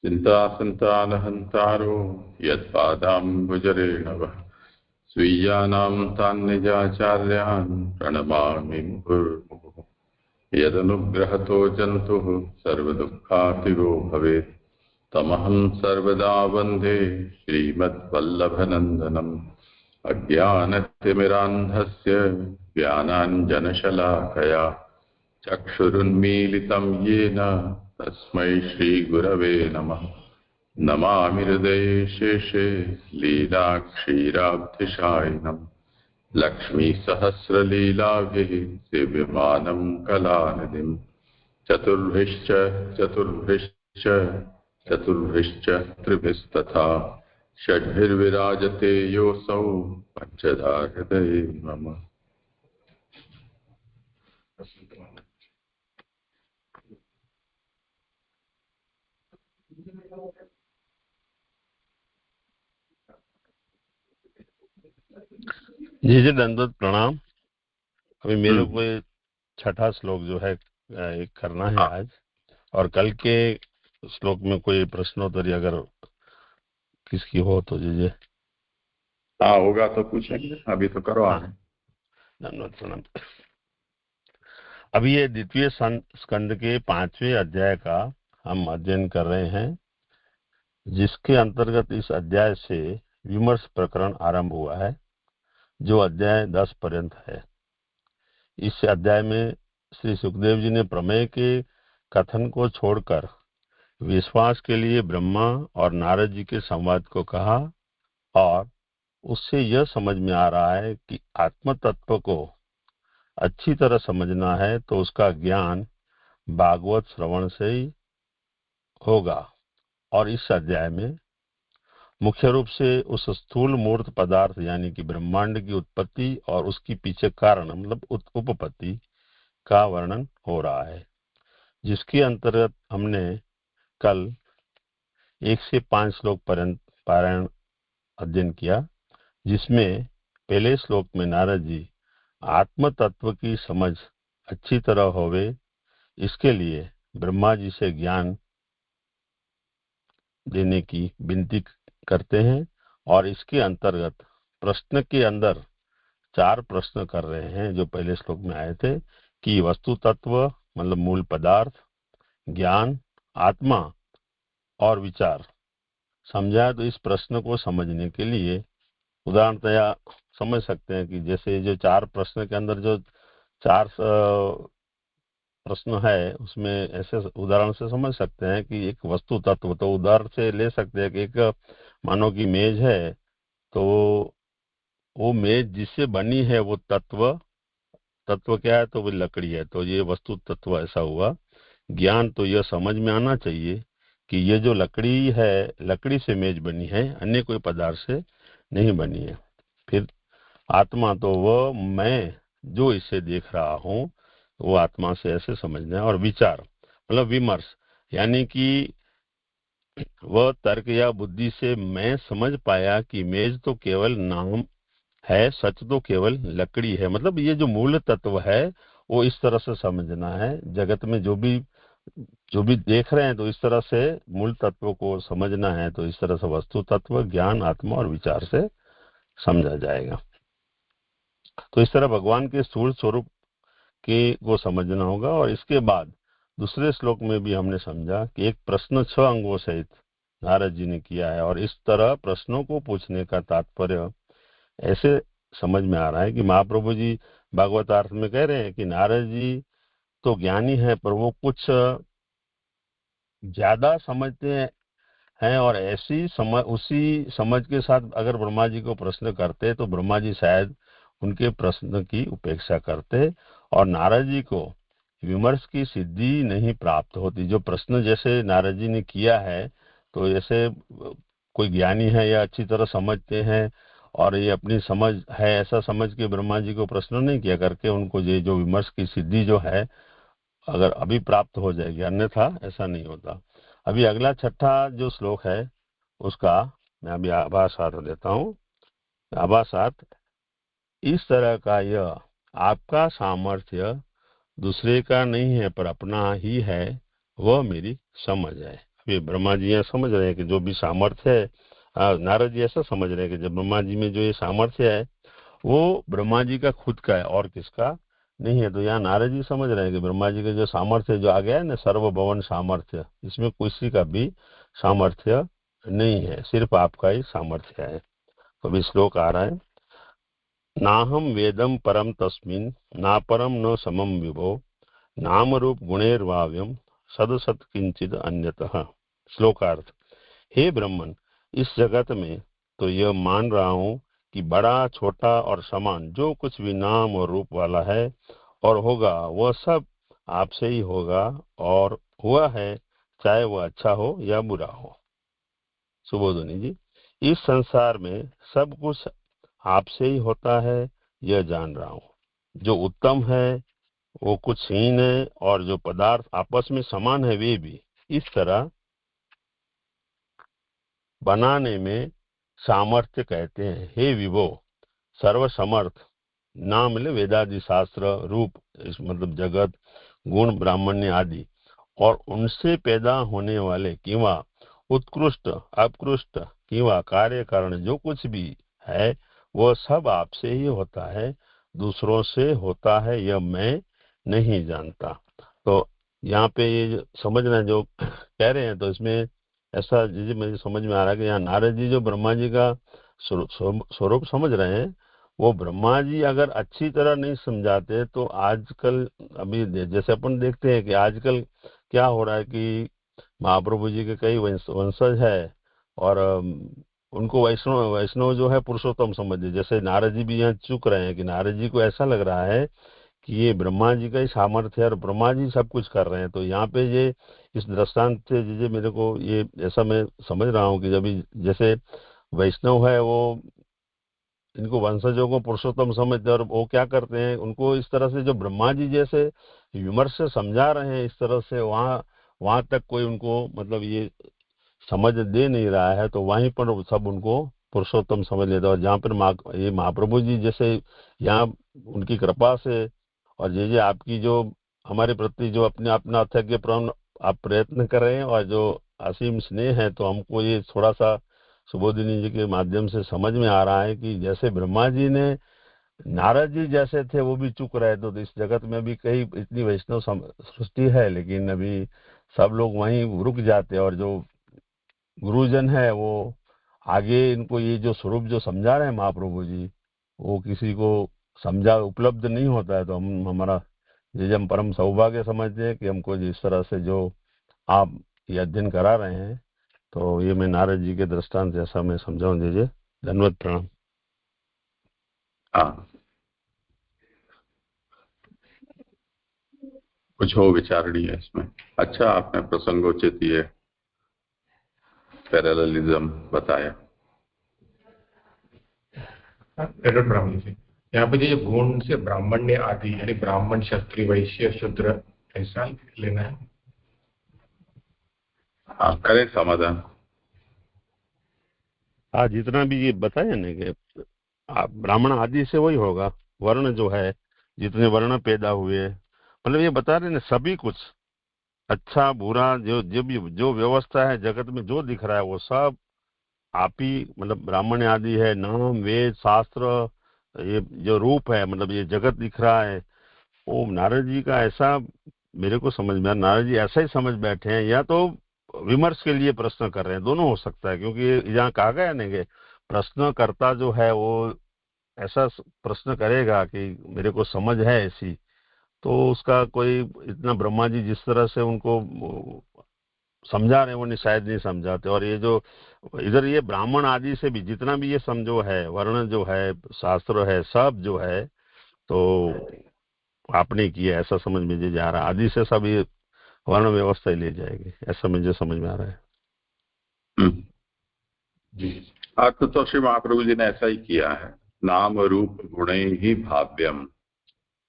चिन्तासन्तानहन्तारो यत्पादाम्बुजरेणवः स्वीयानां तान् निजाचार्यान् प्रणमामि मुहुर्मुहुः। यदनुग्रहतो जन्तुः सर्वदुःखातिगो भवेत् तमहं सर्वदा वन्दे श्रीमद्वल्लभनन्दनम्। अज्ञानतिमिरान्धस्य ज्ञानाञ्जनशलाकया चक्षुरुन्मीलितं येन तस्मै श्रीगुरवे नमः। नमामि हृदये शेषे लीलाक्षीराब्धिशायिनम् लक्ष्मीसहस्रलीलाभिः सेव्यमानं कलानिधिम्। चतुर्भिश्च चतुर्भिश्च चतुर्भिश्च त्रिभिस्तथा षड्भिर्विराजते योऽसौ पञ्चधा हृदये मम। जी जी दंडवत प्रणाम। अभी मेरे को ये छठा श्लोक जो है एक करना है आज, और कल के श्लोक में कोई प्रश्नोत्तरी अगर किसकी हो तो जी जी। हाँ होगा तो पूछेंगे, अभी तो करो आप। दंडवत प्रणाम। अभी ये द्वितीय स्कंद के 5वें अध्याय का हम अध्ययन कर रहे हैं, जिसके अंतर्गत इस अध्याय से विमर्श प्रकरण आरंभ हुआ है, जो अध्याय 10 पर्यंत है। इस अध्याय में श्री सुखदेव जी ने प्रमेय के कथन को छोड़कर विश्वास के लिए ब्रह्मा और नारद जी के संवाद को कहा, और उससे यह समझ में आ रहा है कि आत्म तत्व को अच्छी तरह समझना है तो उसका ज्ञान भागवत श्रवण से ही होगा। और इस अध्याय में मुख्य रूप से उस स्थूल मूर्त पदार्थ यानी कि ब्रह्मांड की उत्पत्ति और उसकी पीछे कारण मतलब उपपत्ति का वर्णन हो रहा है, जिसके अंतर्गत हमने कल 1 से 5 श्लोक पर्यंत पारायण अध्ययन किया, जिसमें पहले श्लोक में नारद जी आत्म तत्व की समझ अच्छी तरह होवे इसके लिए ब्रह्मा जी से ज्ञान देने की विनती करते हैं, और इसके अंतर्गत प्रश्न के अंदर 4 प्रश्न कर रहे हैं जो पहले श्लोक में आए थे कि वस्तु तत्व मतलब मूल पदार्थ, ज्ञान, आत्मा और विचार समझा। तो इस प्रश्न को समझने के लिए उदाहरणतया समझ सकते हैं कि जैसे जो 4 प्रश्न के अंदर जो 4 प्रश्न है, उसमें ऐसे उदाहरण से समझ सकते हैं कि एक वस्तु तत्व, तो उदाहरण से ले सकते हैं कि एक मानो की मेज है, तो वो मेज जिससे बनी है वो तत्व क्या है, तो वो लकड़ी है, तो ये वस्तु तत्व ऐसा हुआ। ज्ञान तो यह समझ में आना चाहिए कि ये जो लकड़ी है, लकड़ी से मेज बनी है, अन्य कोई पदार्थ से नहीं बनी है। फिर आत्मा तो वह मैं जो इसे देख रहा हूँ, वो आत्मा से ऐसे समझना है। और विचार मतलब विमर्श, यानी कि वह तर्क या बुद्धि से मैं समझ पाया कि मेज तो केवल नाम है, सच तो केवल लकड़ी है। मतलब ये जो मूल तत्व है वो इस तरह से समझना है। जगत में जो भी देख रहे हैं तो इस तरह से मूल तत्व को समझना है, तो इस तरह से वस्तु तत्व, ज्ञान, आत्मा और विचार से समझा जाएगा। तो इस तरह भगवान के स्थूल स्वरूप के को समझना होगा। और इसके बाद दूसरे श्लोक में भी हमने समझा कि एक प्रश्न 6 अंगों सहित नारद जी ने किया है, और इस तरह प्रश्नों को पूछने का तात्पर्य ऐसे समझ में आ रहा है कि महाप्रभु जी भागवतार्थ में कह रहे हैं कि नारद जी तो ज्ञानी है, पर वो कुछ ज्यादा समझते हैं, और ऐसी समझ, उसी समझ के साथ अगर ब्रह्मा जी को प्रश्न करते तो ब्रह्मा जी शायद उनके प्रश्न की उपेक्षा करते, और नारद जी को विमर्श की सिद्धि नहीं प्राप्त होती। जो प्रश्न जैसे नारद जी ने किया है, तो जैसे कोई ज्ञानी है या अच्छी तरह समझते हैं और ये अपनी समझ है ऐसा समझ के ब्रह्मा जी को प्रश्न नहीं किया करके उनको ये जो विमर्श की सिद्धि जो है अगर अभी प्राप्त हो जाएगी, अन्यथा ऐसा नहीं होता। अभी अगला छठा जो श्लोक है उसका मैं अभी आभासात देता हूँ। आभासात इस तरह का यह आपका सामर्थ्य दूसरे का नहीं है पर अपना ही है, वह मेरी समझ है। अभी ब्रह्मा जी यहाँ समझ रहे हैं कि जो भी सामर्थ्य है, नारद जी ऐसा समझ रहे हैं कि जब ब्रह्मा जी में जो ये सामर्थ्य है वो ब्रह्मा जी का खुद का है और किसका नहीं है। तो यहाँ नारद जी समझ रहे हैं कि ब्रह्मा जी का जो सामर्थ्य जो आ गया है ना, सर्वभवन सामर्थ्य, इसमें किसी का भी सामर्थ्य नहीं है, सिर्फ आपका ही सामर्थ्य है। तो अभी श्लोक आ रहा है, नाहम वेदम परम तस्मिन् ना परम न समम विभो नाम रूप गुणेर्वाव्यम सदसत किंचित अन्यतः। श्लोकार्थ, हे ब्रह्मन, इस जगत में तो यह मान रहा हूं कि बड़ा छोटा और समान जो कुछ भी नाम और रूप वाला है और होगा वह सब आपसे ही होगा और हुआ है, चाहे वह अच्छा हो या बुरा हो। सुबोधनी जी, इस संसार में सब कुछ आपसे ही होता है, यह जान रहा हूं। जो उत्तम है वो कुछ हीन है और जो पदार्थ आपस में समान है वे भी। इस तरह बनाने में सामर्थ्य कहते हैं। हे विभो, सर्वसमर्थ, नाम ले वेदादि शास्त्र, रूप इस मतलब जगत, गुण ब्राह्मण्य आदि और उनसे पैदा होने वाले किंवा उत्कृष्ट अपकृष्ट किंवा कार्य कारण जो कुछ भी है वह सब आपसे ही होता है, दूसरों से होता है यह मैं नहीं जानता। तो यहाँ पे ये समझना जो कह रहे हैं, तो इसमें ऐसा जी मुझे समझ में आ रहा है कि यहाँ नारद जी जो ब्रह्मा जी का स्वरूप समझ रहे हैं, वो ब्रह्मा जी अगर अच्छी तरह नहीं समझाते तो आजकल अभी जैसे अपन देखते हैं कि आजकल क्या हो रहा है कि महाप्रभु जी के कई वंशज है और उनको वैष्णव वैष्णव जो है पुरुषोत्तम समझते, जैसे नारद जी भी यहाँ चूक रहे हैं कि नारद जी को ऐसा लग रहा है कि ये ब्रह्मा जी का ही सामर्थ्य है और ब्रह्मा जी सब कुछ कर रहे हैं। तो यहाँ पे ये इस दृष्टांत से जे मेरे को ये ऐसा मैं समझ रहा हूँ कि जब जैसे वैष्णव है वो इनको वंशजों को पुरुषोत्तम समझते हैं और वो क्या करते हैं, उनको इस तरह से जो ब्रह्मा जी जैसे विमर्श से समझा रहे हैं इस तरह से वहाँ वहां तक कोई उनको मतलब ये समझ दे नहीं रहा है, तो वहीं पर सब उनको पुरुषोत्तम समझ लेते हैं। और जहाँ पर ये महाप्रभु जी जैसे यहाँ उनकी कृपा से और ये आपकी जो हमारे प्रति जो अपने अपना अथक प्रण आप प्रयत्न कर रहे हैं और जो असीम स्नेह है, तो हमको ये थोड़ा सा सुबोधिनी जी के माध्यम से समझ में आ रहा है कि जैसे ब्रह्मा जी ने नारद जी जैसे थे वो भी चुक रहे, तो इस जगत में भी कई इतनी वैष्णव सृष्टि है लेकिन अभी सब लोग वहीं रुक जाते हैं और जो गुरुजन है वो आगे इनको ये जो स्वरूप जो समझा रहे हैं महाप्रभु जी वो किसी को समझा उपलब्ध नहीं होता है। तो हम हमारा ये हम परम सौभाग्य समझते हैं कि हमको जिस तरह से जो आप ये अध्ययन करा रहे हैं, तो ये मैं नारद जी के दृष्टांत जैसा मैं समझाऊं दीजिए। धन्यवाद, प्रणाम। हाँ, कुछ हो विचारणीय इसमें। अच्छा, आपने प्रसंगोचित ये पैरेललिज्म बताया। डॉक्टर ब्राह्मण जी, यहाँ पे जो गुण से ब्राह्मण्य आदि यानी ब्राह्मण क्षत्रिय वैश्य शूद्र ऐसा लेना है। हाँ, करें समाधान। आज जितना भी ये बताया ना कि आप ब्राह्मण आदि से वही होगा, वर्ण जो है जितने वर्ण पैदा हुए मतलब ये बता रहे ना सभी कुछ अच्छा बुरा जो जो भी जो व्यवस्था है जगत में जो दिख रहा है वो सब आप ही मतलब ब्राह्मण आदि है, नाम वेद शास्त्र, ये जो रूप है मतलब ये जगत दिख रहा है वो नारद जी का ऐसा मेरे को समझ में नारद जी ऐसा ही समझ बैठे हैं या तो विमर्श के लिए प्रश्न कर रहे हैं, दोनों हो सकता है। क्योंकि यहाँ कहा गया ना कि प्रश्नकर्ता जो है वो ऐसा प्रश्न करेगा कि मेरे को समझ है ऐसी, तो उसका कोई इतना ब्रह्मा जी जिस तरह से उनको समझा रहे हैं वो नहीं शायद नहीं समझाते। और ये जो इधर ये ब्राह्मण आदि से भी जितना भी ये समझो है वर्ण जो है शास्त्र है सब जो है तो आपने किया ऐसा समझ में जे जा रहा है, आदि से सब ये वर्ण व्यवस्था ही ले जाएगी ऐसा मुझे समझ में आ रहा है। अर्थ तो श्री महाप्रभु जी ने ऐसा ही किया है, नाम रूप गुणे ही भाव्यम।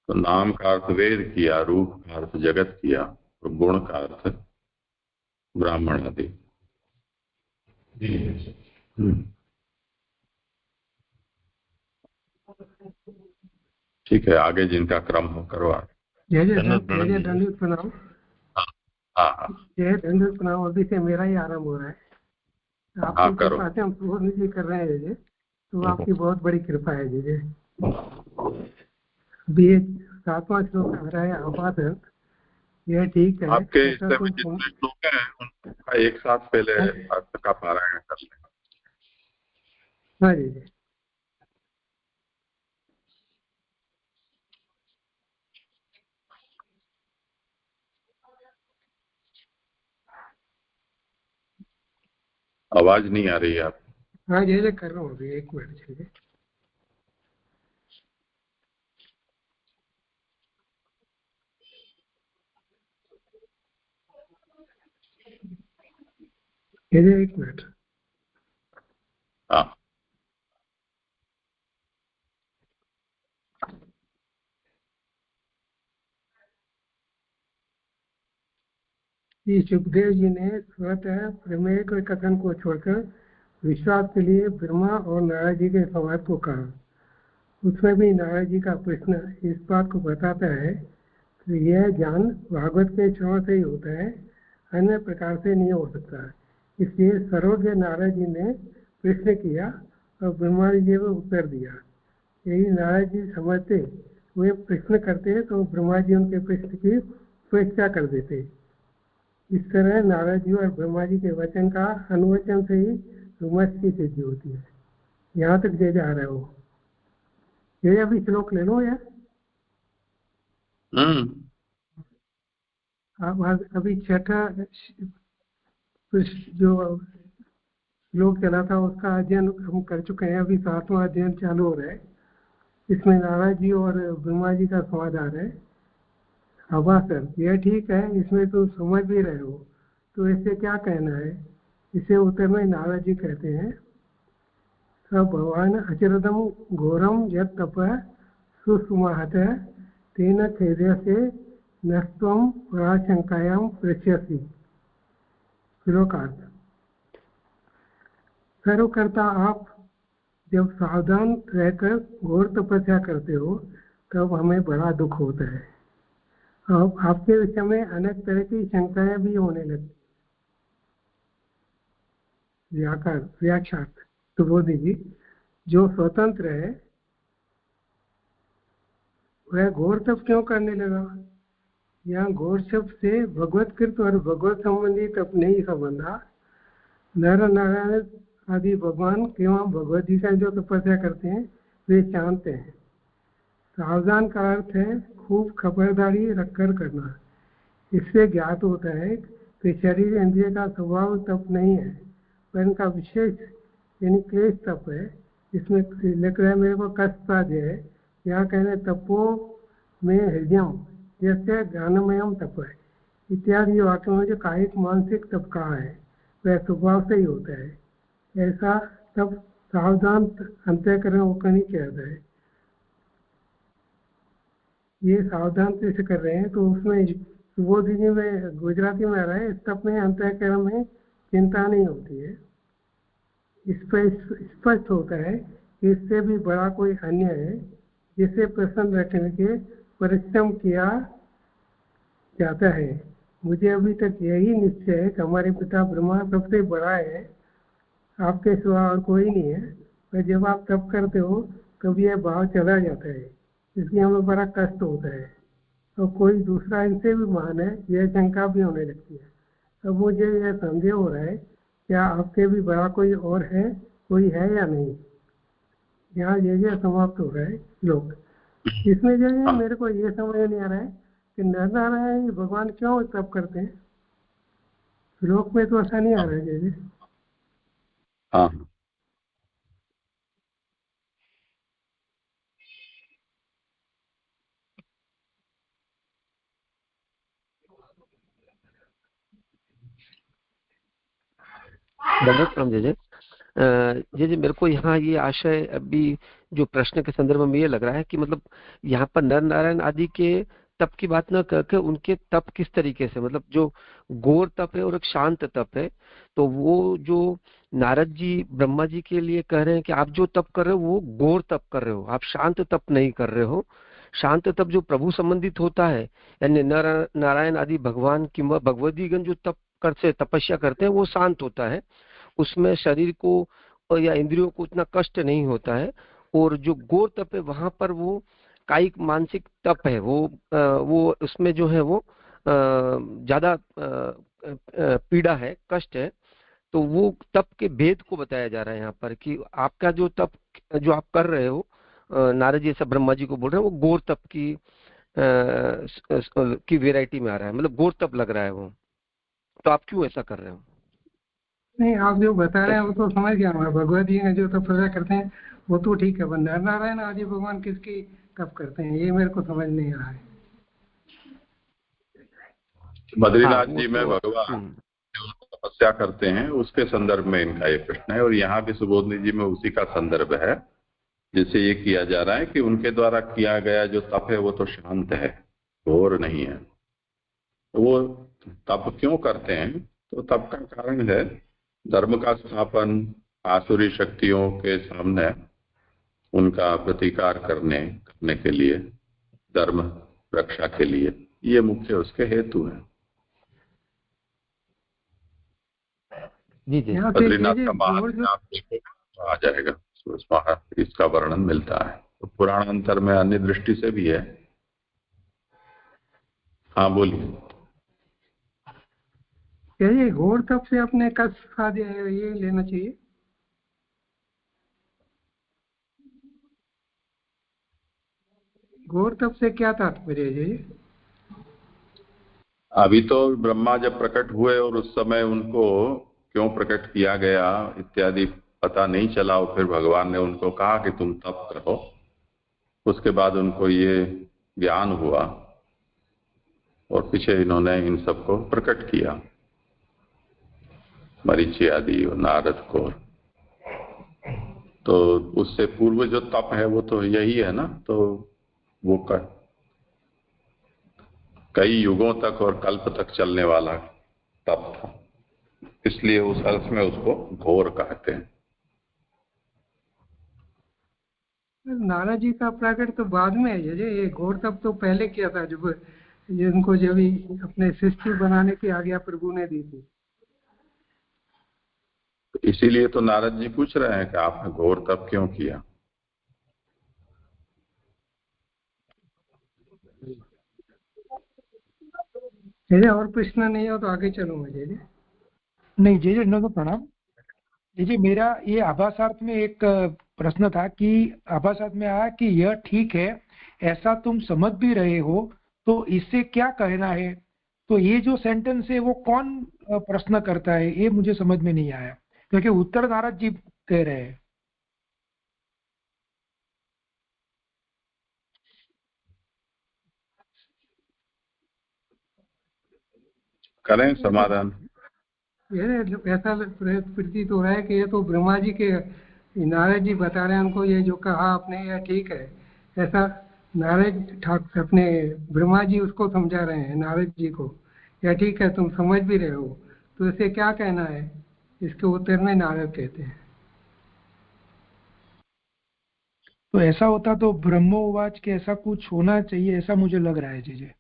तो नाम का अर्थ वेद किया, रूप का अर्थ जगत किया, तो गुण का अर्थ ब्राह्मण आदि। ठीक है, आगे जिनका क्रम हो करवा। धन्यवाद प्रणाम। प्रणाम। हाँ हाँ जय दंडवत प्रणाम। अभी से मेरा ही आरंभ हो रहा है। हाँ आपकी करो। कृपा से हम सुबह जी कर रहे हैं जी, तो आपकी बहुत बड़ी कृपा है जी। अभी एक 7वां श्लोक आ रहा है आपादन। यह ठीक है आपके ऐसा हिस्से तो में जितने श्लोक हैं उनका एक साथ पहले अर्थ का पारायण कर लें। हाँ जी। आवाज नहीं आ रही है आप। हाँ जी कर रहा हूँ अभी, 1 मिनट जी। ये 1 मिनट। हाँ सुखदेव जी ने स्वतः प्रमेय के कथन को छोड़कर विश्वास के लिए ब्रह्मा और नारायण जी के संवाद को कहा। उसमें भी नारायण जी का प्रश्न इस बात को बताता है कि यह ज्ञान भागवत के श्रवण से ही होता है, अन्य प्रकार से नहीं हो सकता। इसलिए सर्वज्ञ नारायण जी ने प्रश्न किया और ब्रह्मा जी ने उत्तर दिया। यही नारायण जी समझते वे प्रश्न करते तो ब्रह्मा जी उनके प्रश्न की उपेक्षा कर देते। इस तरह नारद जी और ब्रह्मा जी के वचन का अनुवचन से ही विमर्श की सिद्धि होती है। यहाँ तक ले जा रहे हो। ये अभी श्लोक ले लो यार। आप अभी 6ठा जो श्लोक चला था उसका अध्ययन हम कर चुके हैं। अभी 7वां अध्ययन चालू हो रहा है। इसमें नारद जी और ब्रह्मा जी का संवाद आ रहा है। सर यह ठीक है, इसमें तो समझ भी रहे हो, तो इससे क्या कहना है? इसे उत्तर में नारद जी कहते हैं, स भगवान अचिरदम घोरम यत् तप सुसुमाहत तेन खेद्य से नस्त्वं पराशंकायां पृच्छसि। श्लोकार्थ। सर्वकर्ता आप जब सावधान रहकर घोर तपस्या करते हो तब हमें बड़ा दुख होता है। अब आपके विषय में अनेक तरह की शंकाएं भी होने लगती। व्याख्यार्थ। तो बोधी जी जो स्वतंत्र है वह घोर तप क्यों करने लगा? यहाँ घोर शब्द से भगवतकृत और भगवत संबंधी तप नहीं संबंधा। नर नारायण आदि भगवान एवं भगवत जी का जो तपस्या करते हैं वे शांत हैं। सावधान का अर्थ है खूब खबरदारी रखकर करना। इससे ज्ञात होता है कि शरीर इंद्रिय का स्वभाव तप नहीं है, पर इनका विशेष यानी क्लेश तप है। इसमें लिख रहा है मेरे को कष्टसाध्य है। यहाँ कहने तपो में हृदयम जैसे ज्ञानमयम तप है इत्यादि वाक्यों में जो कायिक मानसिक तप कहा है वह स्वभाव से ही होता है। ऐसा तप सावधान अंतःकरण होकर नहीं कहता है। ये सावधान से कर रहे हैं तो उसमें सुबोधी जी में गुजराती में आ रहा है, इस तप में अंतःकरण में चिंता नहीं होती है। इस पर स्पष्ट होता है कि इससे भी बड़ा कोई अन्य है जिसे प्रसन्न रखने के परिश्रम किया जाता है। मुझे अभी तक यही निश्चय है कि हमारे पिता ब्रह्मा सबसे बड़ा है, आपके सिवा और कोई नहीं है। पर जब आप तप करते हो तब यह भाव चला जाता है, इसलिए हमें बड़ा कष्ट होता है। तो कोई दूसरा इनसे भी महान है यह शंका भी होने लगती है। अब मुझे यह संदेह हो रहा है क्या आपसे भी बड़ा कोई और है, कोई है या नहीं। यहाँ ये समाप्त हो रहा है श्लोक। इसमें जो है मेरे को ये समझ नहीं आ रहा है कि नर नारायण भगवान क्यों तप करते हैं। श्लोक में तो ऐसा नहीं आ रहा है जैसे। हाँ दंडवत प्रणाम जी मेरे को यहाँ ये आशय अभी जो प्रश्न के संदर्भ में ये लग रहा है कि मतलब यहाँ पर नर नारायण आदि के तप की बात न करके उनके तप किस तरीके से, मतलब जो घोर तप है और एक शांत तप है, तो वो जो नारद जी ब्रह्मा जी के लिए कह रहे हैं कि आप जो तप कर रहे हो वो घोर तप कर रहे हो, आप शांत तप नहीं कर रहे हो। शांत तप जो प्रभु संबंधित होता है, यानी नारायण आदि भगवान किंवा भगवदीगण जो तप करते तपस्या करते हैं वो शांत होता है, उसमें शरीर को या इंद्रियों को उतना कष्ट नहीं होता है। और जो घोर तप है वहां पर वो कायिक मानसिक तप है, वो उसमें जो है वो ज्यादा पीड़ा है, कष्ट है। तो वो तप के भेद को बताया जा रहा है यहाँ पर कि आपका जो तप जो आप कर रहे हो, नारद जी ऐसा ब्रह्मा जी को बोल रहे हैं, वो घोर तप की वेराइटी में आ रहा है, मतलब घोर तप लग रहा है वो। तो आप क्यों ऐसा कर रहे हो? नहीं, आप जो बता रहे हैं वो तो समझ गया मैं। भगवत जी ने जो तपस्या करते हैं वो तो ठीक है, बंदर नारायण आदि भगवान किसकी तप करते हैं ये मेरे को समझ नहीं आ रहा है। बद्रीनाथ हाँ, जी में भगवान जो तपस्या करते हैं उसके संदर्भ में इनका ये प्रश्न है, और यहाँ भी सुबोधनी जी में उसी का संदर्भ है, जिससे ये किया जा रहा है कि उनके द्वारा किया गया जो तप है वो तो शांत है, घोर नहीं है। तो वो तप क्यों करते हैं? तो तप का कारण है धर्म का स्थापन, आसुरी शक्तियों के सामने उनका प्रतिकार करने के लिए, धर्म रक्षा के लिए, ये मुख्य उसके हेतु है। जी जी। बद्रीनाथ का महात्म्य आप देखो तो आ जाएगा, उसमें इसका वर्णन मिलता है। तो पुराणांतर में अन्य दृष्टि से भी है। हाँ बोलिए। ये घोर तप से अपने कष्ट साध्य है ये लेना चाहिए। घोर तप से क्या तात्पर्य है जी? अभी तो ब्रह्मा जब प्रकट हुए और उस समय उनको क्यों प्रकट किया गया इत्यादि पता नहीं चला, और फिर भगवान ने उनको कहा कि तुम तप करो। उसके बाद उनको ये ज्ञान हुआ और पीछे इन्होंने इन सबको प्रकट किया, मरीचि आदि और नारद को। तो उससे पूर्व जो तप है वो तो यही है ना, तो वो कई युगों तक और कल्प तक चलने वाला तप था, इसलिए उस अर्थ में उसको घोर कहते हैं। नारद जी का प्रकट तो बाद में है जी, ये घोर तप तो पहले किया था जब जिनको जब अपने सृष्टि बनाने की आज्ञा प्रभु ने दी थी। इसीलिए तो नारद जी पूछ रहे हैं कि आपने घोर तप क्यों किया। और प्रश्न नहीं हो तो आगे चलूंगा जी। नहीं जी जी, नो प्रणाम जी। मेरा ये आभासार्थ में एक प्रश्न था कि आभासार्थ में आया कि यह ठीक है, ऐसा तुम समझ भी रहे हो, तो इससे क्या कहना है? तो ये जो सेंटेंस है वो कौन प्रश्न करता है, ये मुझे समझ में नहीं आया, क्योंकि उत्तर नारद जी कह रहे हैं। करें समाधान। ये ऐसा प्रतीत हो रहा है कि ये तो ब्रह्मा जी के, नारद जी बता रहे हैं उनको ये जो कहा आपने ये ठीक है, ऐसा नारद ठाकुर अपने ब्रह्मा जी उसको समझा रहे हैं नारद जी को, या ठीक है तुम समझ भी रहे हो, तो इसे क्या कहना है? इसके उत्तर में नारद कहते हैं तो ऐसा होता तो ब्रह्मोवाच के ऐसा कुछ होना चाहिए, ऐसा मुझे लग रहा है जी।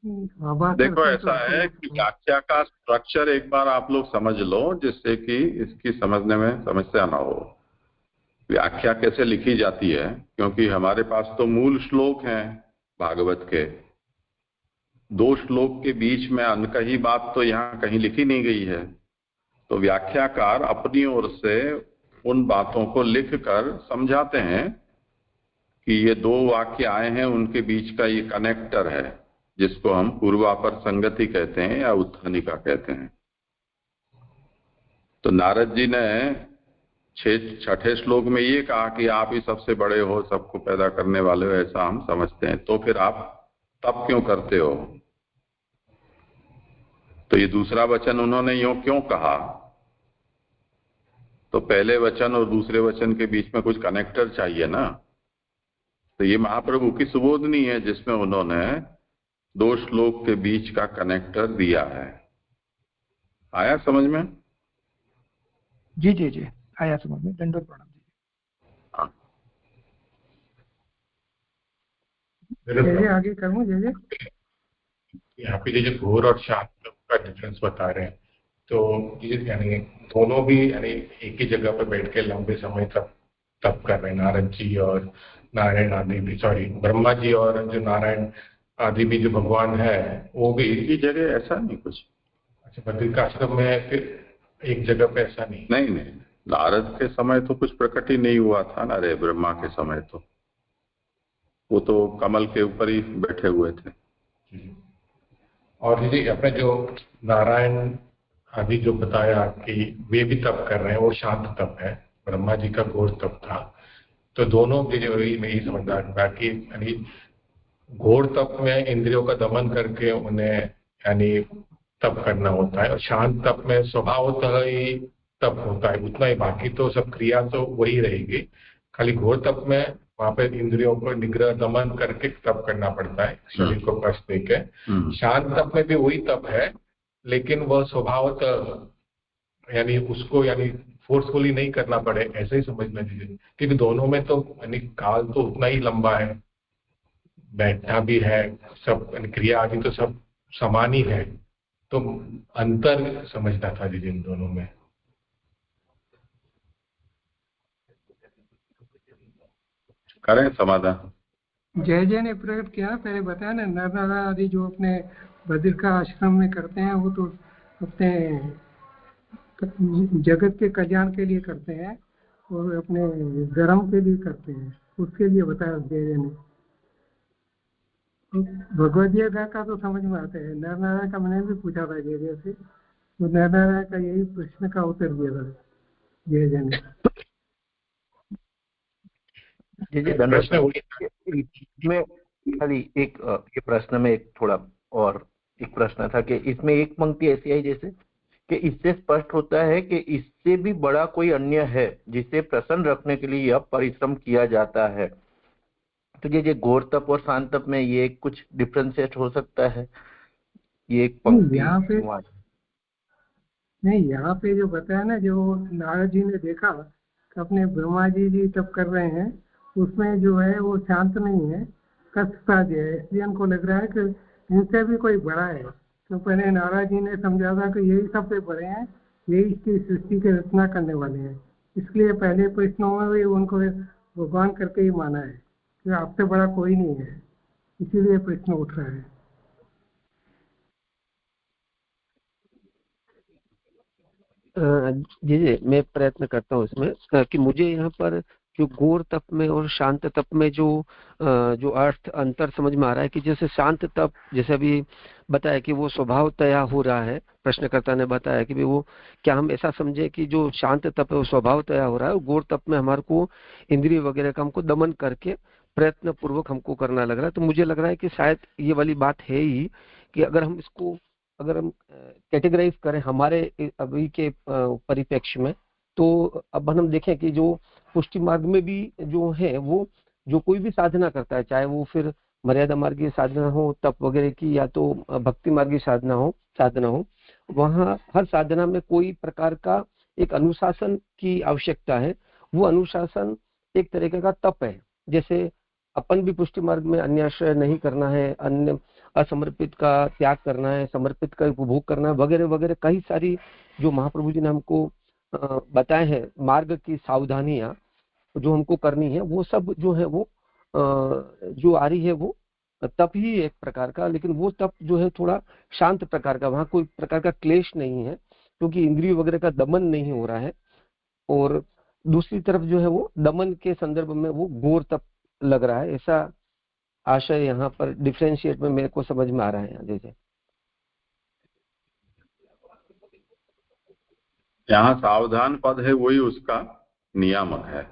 देखो ऐसा है कि व्याख्या का स्ट्रक्चर एक बार आप लोग समझ लो, जिससे कि इसकी समझने में समस्या ना हो। व्याख्या कैसे लिखी जाती है, क्योंकि हमारे पास तो मूल श्लोक हैं भागवत के, दो श्लोक के बीच में अनकही बात तो यहाँ कहीं लिखी नहीं गई है। तो व्याख्याकार अपनी ओर से उन बातों को लिखकर समझाते हैं कि ये दो वाक्य आए हैं, उनके बीच का ये कनेक्टर है, जिसको हम पूर्वापर संगति कहते हैं या उत्थानिका कहते हैं। तो नारद जी ने छठे श्लोक में ये कहा कि आप ही सबसे बड़े हो, सबको पैदा करने वाले हो, ऐसा हम समझते हैं, तो फिर आप तप क्यों करते हो? तो ये दूसरा वचन उन्होंने यूं क्यों कहा? तो पहले वचन और दूसरे वचन के बीच में कुछ कनेक्टर चाहिए ना। तो ये महाप्रभु की सुबोधनी है जिसमें उन्होंने दो श्लोक के बीच का कनेक्टर दिया है। आया समझ में? जी जी जी, आया समझ में। दंडोत प्रणाम जी। जैसे आगे करूँ जैसे यहाँ पे जो घोर और शांत का डिफरेंस बता रहे हैं, तो ये यानी दोनों भी यानी एक ही जगह पर बैठ के लंबे समय तक तप कर रहे हैं, नारद जी और नारायण आदि भी, सॉरी ब्रह्मा जी और जो नारायण आदि भी जो भगवान है वो भी एक ही जगह ऐसा नहीं कुछ। अच्छा, बद्रिकाश्रम में फिर एक जगह पे ऐसा नहीं? नहीं, नारद के समय तो कुछ प्रकट ही नहीं हुआ था ना रे, ब्रह्मा के समय तो वो तो कमल के ऊपर ही बैठे हुए थे। और दीदी अपने जो नारायण आदि जो बताया कि वे भी तप कर रहे हैं, वो शांत तप है, ब्रह्मा जी का घोर तप था, तो दोनों की जो मैं यही समझदार बाकी यानी घोर तप में इंद्रियों का दमन करके उन्हें यानी तप करना होता है, और शांत तप में स्वभावतः ही तप होता है उतना ही, बाकी तो सब क्रिया तो वही रहेगी, खाली घोर तप में वहां पे इंद्रियों को निग्रह दमन करके तप करना पड़ता है, शरीर को कष्ट देके। शांत तप में भी वही तप है, लेकिन वह स्वभावतः यानी उसको यानी फोर्सफुली नहीं करना पड़े, ऐसे ही समझना चाहिए, क्योंकि दोनों में तो यानी काल तो उतना ही लंबा है, बैठना भी है, सब क्रिया आदि तो सब समान ही है, तो अंतर समझना था दीदी इन दोनों में। करें समाधान। जय ने प्रकट किया, पहले बताया ना, नर नारायण आदि जो अपने बद्र का आश्रम में करते हैं वो तो अपने जगत के कल्याण के लिए करते हैं और अपने धर्म के लिए करते हैं, उसके लिए बताया जय ने। भगवद गीता का तो समझ में आता है, नर नारायण का मैंने भी पूछा था जय से, तो नर नारायण का यही प्रश्न का उत्तर दिया था जय ने। जी धन्यवाद। इसमें खाली एक ये प्रश्न में एक थोड़ा और एक प्रश्न था कि इसमें एक पंक्ति ऐसी आई जैसे कि इससे स्पष्ट होता है कि इससे भी बड़ा कोई अन्य है जिसे प्रसन्न रखने के लिए यह परिश्रम किया जाता है, तो ये घोर तप और शांत तप में ये कुछ डिफरेंशिएट हो सकता है, ये एक पंक्ति यहाँ पे नहीं, यहाँ पे जो बताया ना, जो नारद जी ने देखा कि अपने ब्रह्मा जी तप कर रहे हैं, उसमें जो है वो शांत नहीं है, कष्टता जो है, इसलिए उनको लग रहा है कि इनसे भी कोई बड़ा है। तो पहले नारद जी ने समझा था कि यही सबसे बड़े हैं, यही इसकी सृष्टि की रचना करने वाले हैं, इसलिए पहले प्रश्नों में भी उनको भगवान करके ही माना है कि आपसे बड़ा कोई नहीं है, इसीलिए प्रश्न उठ रहा है। जी मैं प्रयत्न करता हूँ इसमें कि मुझे यहाँ पर जो घोर तप में और शांत तप में जो अर्थ अंतर समझ में आ रहा है कि जैसे शांत तप, जैसे अभी बताया कि वो स्वभावतया हो रहा है, प्रश्नकर्ता ने बताया कि वो क्या हम ऐसा समझे कि जो शांत तप है वो स्वभावतया हो रहा है, और घोर तप में हमारे को इंद्रिय वगैरह का हमको दमन करके प्रयत्न पूर्वक हमको करना लग रहा है। तो मुझे लग रहा है कि शायद ये वाली बात है ही कि अगर हम कैटेगराइज करें हमारे अभी के परिप्रेक्ष्य में, तो अब हम देखें कि जो पुष्टि मार्ग में भी जो है वो जो कोई भी साधना करता है, चाहे वो फिर मर्यादा मार्ग की साधना हो, तप वगैरह की, या तो भक्ति मार्ग की साधना हो, वहाँ हर साधना में कोई प्रकार का एक अनुशासन की आवश्यकता है। वो अनुशासन एक तरीके का तप है। जैसे अपन भी पुष्टि मार्ग में अन्याश्रय नहीं करना है, अन्य असमर्पित का त्याग करना है, समर्पित का उपभोग करना है, वगैरह वगैरह कई सारी जो महाप्रभु जी ने हमको बताए हैं मार्ग की सावधानियां जो हमको करनी है, वो सब जो है वो जो आ रही है वो तप ही एक प्रकार का, लेकिन वो तप जो है थोड़ा शांत प्रकार का, वहां कोई प्रकार का क्लेश नहीं है क्योंकि इंद्रिय वगैरह का दमन नहीं हो रहा है। और दूसरी तरफ जो है वो दमन के संदर्भ में वो घोर तप लग रहा है, ऐसा आशय यहाँ पर डिफरेंशिएट में मेरे को समझ में आ रहा है। जैसे यहाँ सावधान पद है, वही उसका नियामक है,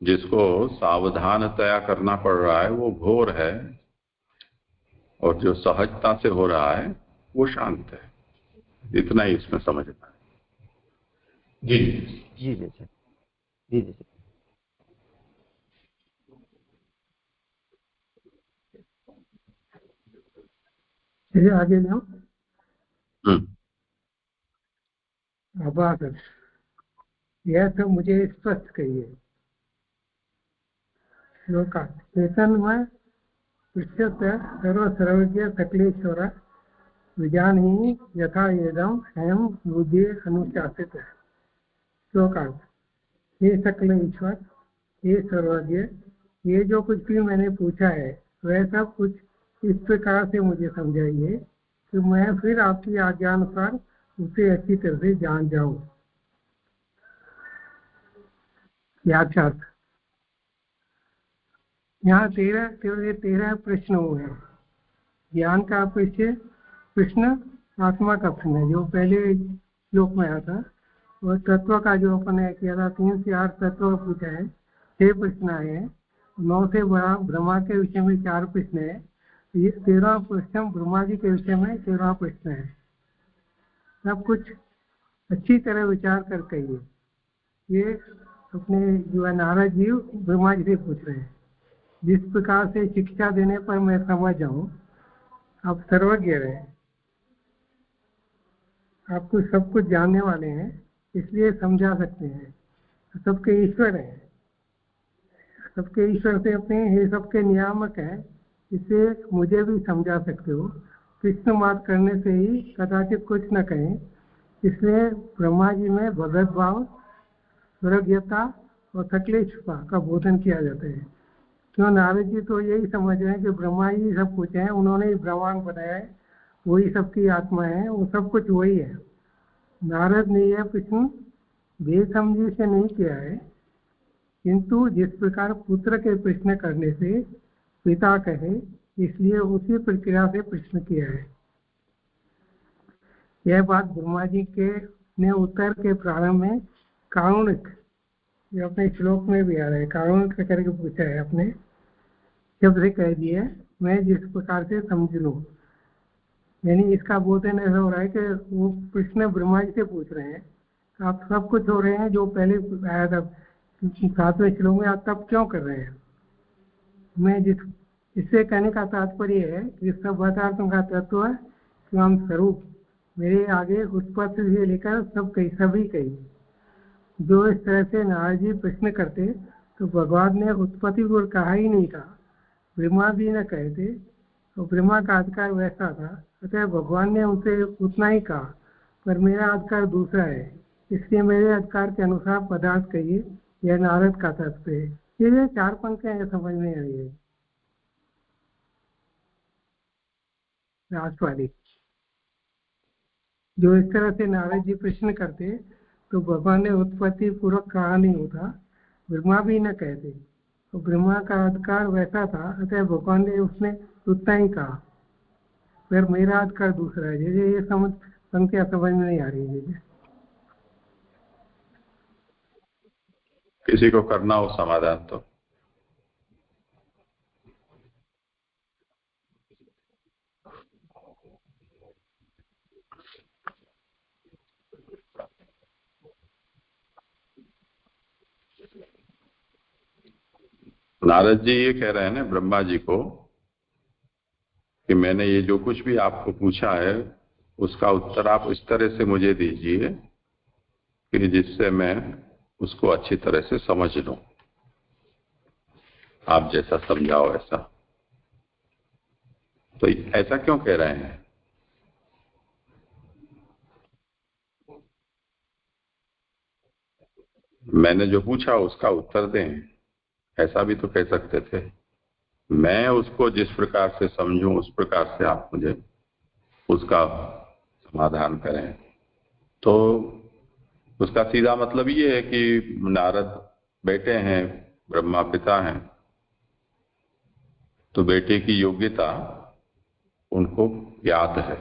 जिसको सावधानतया करना पड़ रहा है वो घोर है, और जो सहजता से हो रहा है वो शांत है। इतना ही इसमें समझना है। जी जी जैसे जी जैसे चलिए आगे जाओ। आभार, यह तो मुझे स्पष्ट कहिए। चेतन में पृष्ठस्य सर्वसर्वज्ञ सकलेश्वर विजानी यथा एदम स्वयं बुद्धि अनुशासित। श्लोकार्थ। हे सकल ईश्वर, हे सर्वज्ञ, ये जो कुछ भी मैंने पूछा है वह सब कुछ इस प्रकार से मुझे समझाइए कि मैं फिर आपकी आज्ञानुसार उसे अच्छी तरह से जान जाऊं। व्याख्यार्थ। यहाँ 13 प्रश्न हुए। ज्ञान का प्रश्न आत्मा का प्रश्न है जो पहले श्लोक में आया था, और तत्व का जो अपन ने किया था 3 से 8 तत्व पूछा है, 6 प्रश्न आए हैं। 9 से बड़ा ब्रह्मा के विषय में 4 प्रश्न है। ये 13 प्रश्न ब्रह्मा जी के विषय में 13 प्रश्न है। सब कुछ अच्छी तरह विचार कर कहिए। ये अपने जो है नारद जी ब्रह्मा जी से पूछ रहे हैं, जिस प्रकार से शिक्षा देने पर मैं समझ जाऊं, आप सर्वज्ञ रहे, आपको सब कुछ जानने वाले हैं, इसलिए समझा सकते हैं। सबके ईश्वर हैं, सबके ईश्वर से अपने ये सबके नियामक हैं, इसे मुझे भी समझा सकते हो। कृष्ण मात करने से ही कदाचित कुछ न कहें, इसलिए ब्रह्मा जी में भगत भाव, सर्वज्ञता और सकलेश्वरता का बोधन किया जाता है। क्यों नारद जी तो यही समझ रहे हैं कि ब्रह्मा जी सब कुछ है, उन्होंने ही ब्रह्मांड बनाया है, वही सबकी आत्मा है, वो सब कुछ वही है। नारद ने यह प्रश्न बेसमझी से नहीं किया है, किंतु जिस प्रकार पुत्र के प्रश्न करने से पिता कहे, इसलिए उसी प्रक्रिया से प्रश्न किया है। यह बात ब्रह्मा जी के ने उत्तर के प्रारंभ में कारुणिक, ये अपने श्लोक में भी आ रहा है, कारुणिक करके पूछा है, अपने शब्द से कह दिया, मैं जिस प्रकार से समझ लूं। यानी इसका बोधन ऐसा हो रहा है कि वो प्रश्न ब्रह्मा जी से पूछ रहे हैं, आप सब कुछ हो रहे हैं जो पहले आया था 7वें श्लोक में, आप तब क्यों कर रहे हैं। मैं इससे कहने का तात्पर्य है कि सब पदार्थों का तत्व एवं स्वरूप मेरे आगे उत्पत्ति से लेकर सब कही, सभी कही। जो इस तरह से नारद जी प्रश्न करते तो भगवान ने उत्पत्ति को कहा ही नहीं था, ब्रह्मा भी न कहते, तो ब्रह्मा का अधिकार वैसा था, अतः भगवान ने उनसे उतना ही कहा, पर मेरा अधिकार दूसरा है, इसलिए मेरे अधिकार के अनुसार पदार्थ कहिए। यह नारद का तत्व है। ये 4 पंक्तियां समझ में आई है। राष्ट्रवादी जो इस तरह से नारद जी प्रश्न करते तो भगवान ने उत्पत्ति पूर्वक कहा नहीं होता, ब्रह्मा भी न कहते, तो ब्रह्मा का अधिकार वैसा था, अतः भगवान ने उसने उतना ही कहा, फिर मेरा अधिकार दूसरा है। जैसे ये पंक्तियां समझ में नहीं आ रही है। किसी को करना हो समाधान तो नारद जी ये कह रहे हैं ना ब्रह्मा जी को कि मैंने ये जो कुछ भी आपको पूछा है उसका उत्तर आप इस तरह से मुझे दीजिए कि जिससे मैं उसको अच्छी तरह से समझ लूं, आप जैसा समझाओ ऐसा। तो ऐसा क्यों कह रहे हैं। मैंने जो पूछा उसका उत्तर दें, ऐसा भी तो कह सकते थे। मैं उसको जिस प्रकार से समझूं उस प्रकार से आप मुझे उसका समाधान करें। तो उसका सीधा मतलब ये है कि नारद बेटे हैं, ब्रह्मा पिता हैं, तो बेटे की योग्यता उनको ज्ञात है,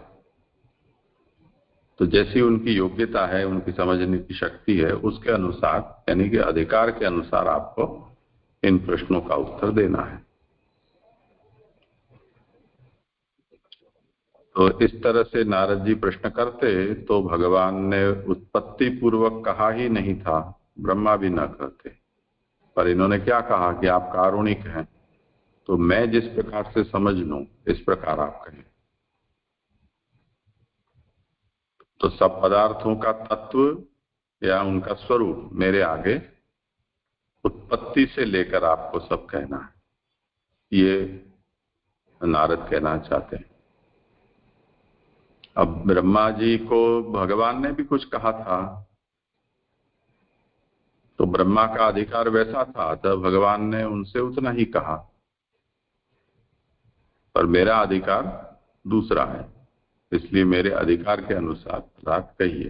तो जैसी उनकी योग्यता है, उनकी समझने की शक्ति है, उसके अनुसार यानी कि अधिकार के अनुसार आपको इन प्रश्नों का उत्तर देना है। तो इस तरह से नारद जी प्रश्न करते तो भगवान ने उत्पत्ति पूर्वक कहा ही नहीं था, ब्रह्मा भी न करते, पर इन्होंने क्या कहा कि आप कारुणिक हैं, तो मैं जिस प्रकार से समझ लूं इस प्रकार आप कहें। तो सब पदार्थों का तत्व या उनका स्वरूप मेरे आगे उत्पत्ति से लेकर आपको सब कहना है। ये नारद कहना चाहते हैं। अब ब्रह्मा जी को भगवान ने भी कुछ कहा था, तो ब्रह्मा का अधिकार वैसा था, तब भगवान ने उनसे उतना ही कहा, पर मेरा अधिकार दूसरा है, इसलिए मेरे अधिकार के अनुसार बात कहिए।